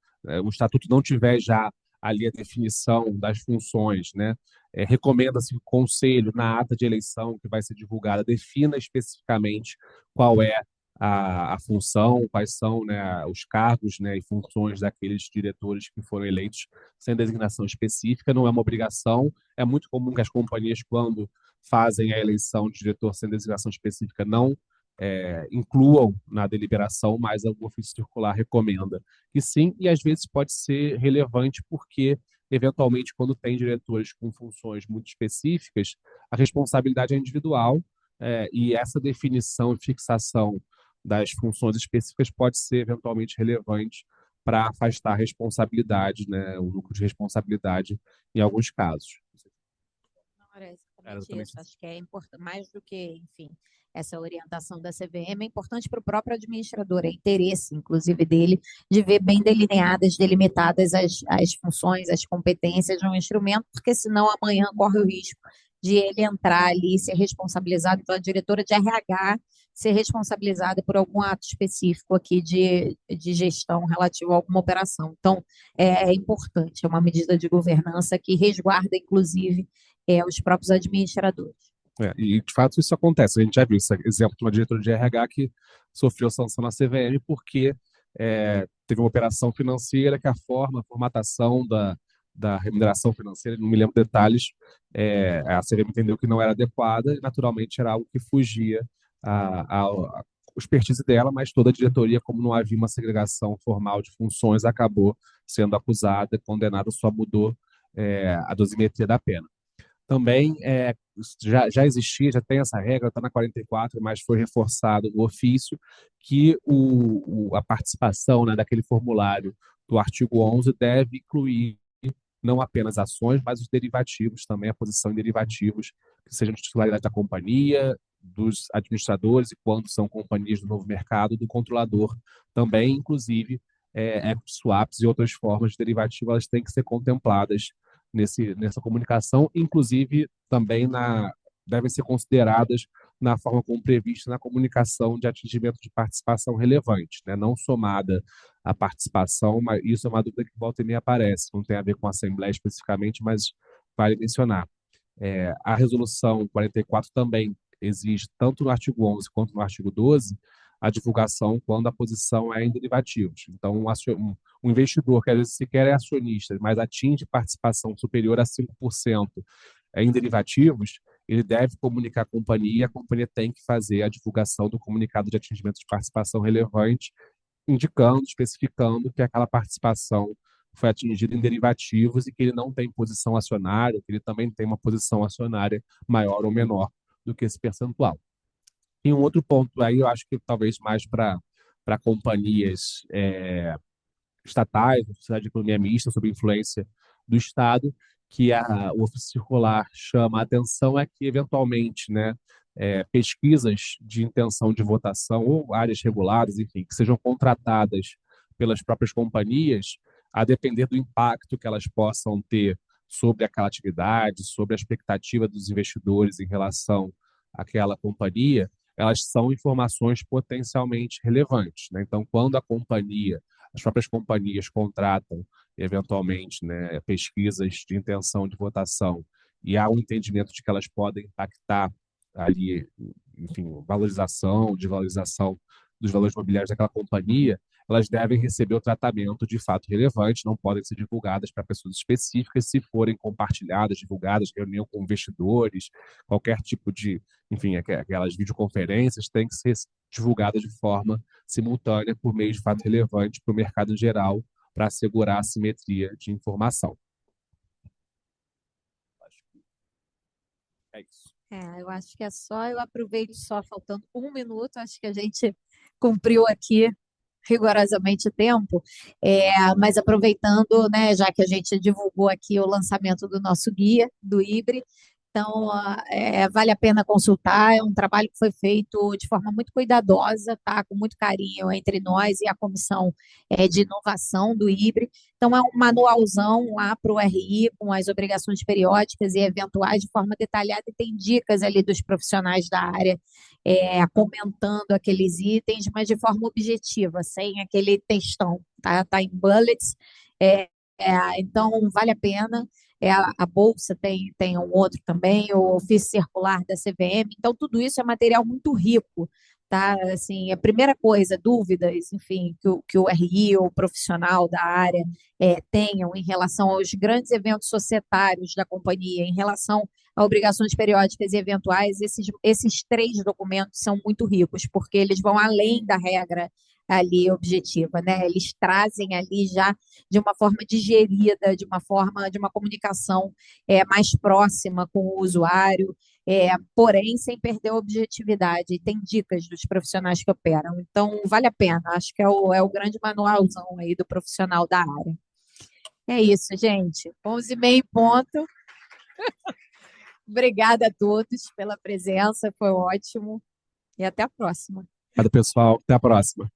o estatuto não tiver já ali a definição das funções, né, recomenda-se que o conselho, na ata de eleição que vai ser divulgada, defina especificamente qual é a função, quais são, né, os cargos, né, e funções daqueles diretores que foram eleitos sem designação específica. Não é uma obrigação, é muito comum que as companhias, quando fazem a eleição de diretor sem designação específica, não incluam na deliberação, mas o ofício circular recomenda que sim, e às vezes pode ser relevante porque, eventualmente, quando tem diretores com funções muito específicas, a responsabilidade é individual, e essa definição e fixação das funções específicas pode ser eventualmente relevante para afastar a responsabilidade, né, o lucro de responsabilidade em alguns casos. Não, era exatamente isso. Acho que é importante, mais do que, enfim, essa orientação da CVM, é importante para o próprio administrador, é interesse, inclusive, dele, de ver bem delineadas, delimitadas as funções, as competências de um instrumento, porque senão amanhã corre o risco de ele entrar ali e ser responsabilizado pela diretora de RH, ser responsabilizada por algum ato específico aqui de gestão relativo a alguma operação. Então, é importante, é uma medida de governança que resguarda, inclusive, os próprios administradores. E, de fato, isso acontece. A gente já viu esse exemplo de uma diretora de RH que sofreu sanção na CVM porque teve uma operação financeira que a formatação da remuneração financeira, não me lembro detalhes, a CVM entendeu que não era adequada e, naturalmente, era algo que fugia à expertise dela, mas toda a diretoria, como não havia uma segregação formal de funções, acabou sendo acusada, condenada, só mudou a dosimetria da pena. Também já existia, já tem essa regra, está na 44, mas foi reforçado no ofício que a participação, né, daquele formulário do artigo 11 deve incluir não apenas ações, mas os derivativos também, a posição em derivativos, que sejam de titularidade da companhia, dos administradores, e quando são companhias do novo mercado, do controlador também, inclusive, equity swaps e outras formas de derivativo, elas têm que ser contempladas nessa comunicação, inclusive também devem ser consideradas na forma como prevista na comunicação de atingimento de participação relevante, né? Não somada à participação, mas isso é uma dúvida que volta e meia aparece, não tem a ver com a Assembleia especificamente, mas vale mencionar. A resolução 44 também exige, tanto no artigo 11 quanto no artigo 12, a divulgação quando a posição é em derivativos. Então, um investidor que às vezes sequer é acionista, mas atinge participação superior a 5% em derivativos, ele deve comunicar à companhia e a companhia tem que fazer a divulgação do comunicado de atingimento de participação relevante, indicando, especificando que aquela participação foi atingida em derivativos e que ele não tem posição acionária, que ele também tem uma posição acionária maior ou menor do que esse percentual. E um outro ponto aí, eu acho que talvez mais para companhias estatais, sociedade de economia mista, sob influência do Estado, que o ofício circular chama a atenção é que, eventualmente, né, pesquisas de intenção de votação ou áreas reguladas, enfim, que sejam contratadas pelas próprias companhias, a depender do impacto que elas possam ter sobre aquela atividade, sobre a expectativa dos investidores em relação àquela companhia, elas são informações potencialmente relevantes, né? Então, quando as próprias companhias contratam, eventualmente, né, pesquisas de intenção de votação e há um entendimento de que elas podem impactar ali, enfim, valorização, desvalorização dos valores imobiliários daquela companhia, elas devem receber o tratamento de fato relevante, não podem ser divulgadas para pessoas específicas, se forem compartilhadas, divulgadas, reunião com investidores, qualquer tipo de, enfim, aquelas videoconferências têm que ser divulgadas de forma simultânea por meio de fato relevante para o mercado em geral, para assegurar a simetria de informação. É isso. Eu acho que é só, eu aproveito só faltando 1 minuto, acho que a gente cumpriu aqui rigorosamente o tempo, mas aproveitando, né, já que a gente divulgou aqui o lançamento do nosso guia, do IBRE, então vale a pena consultar, é um trabalho que foi feito de forma muito cuidadosa, tá, com muito carinho entre nós e a comissão de inovação do IBRE, então é um manualzão lá para o RI, com as obrigações periódicas e eventuais de forma detalhada, e tem dicas ali dos profissionais da área comentando aqueles itens, mas de forma objetiva, sem aquele textão, tá? Tá em bullets, então vale a pena. A bolsa tem um outro também, o ofício circular da CVM, então tudo isso é material muito rico, tá? Assim, a primeira coisa, dúvidas, enfim, que o RI ou o profissional da área tenham em relação aos grandes eventos societários da companhia, em relação a obrigações periódicas e eventuais, esses 3 documentos são muito ricos, porque eles vão além da regra ali objetiva, né? Eles trazem ali já de uma forma digerida, de uma comunicação mais próxima com o usuário, porém sem perder a objetividade. E tem dicas dos profissionais que operam. Então, vale a pena. Acho que é o grande manualzão aí do profissional da área. É isso, gente. 11h30 em ponto. Obrigada a todos pela presença, foi ótimo. E até a próxima. Obrigado, pessoal. Até a próxima.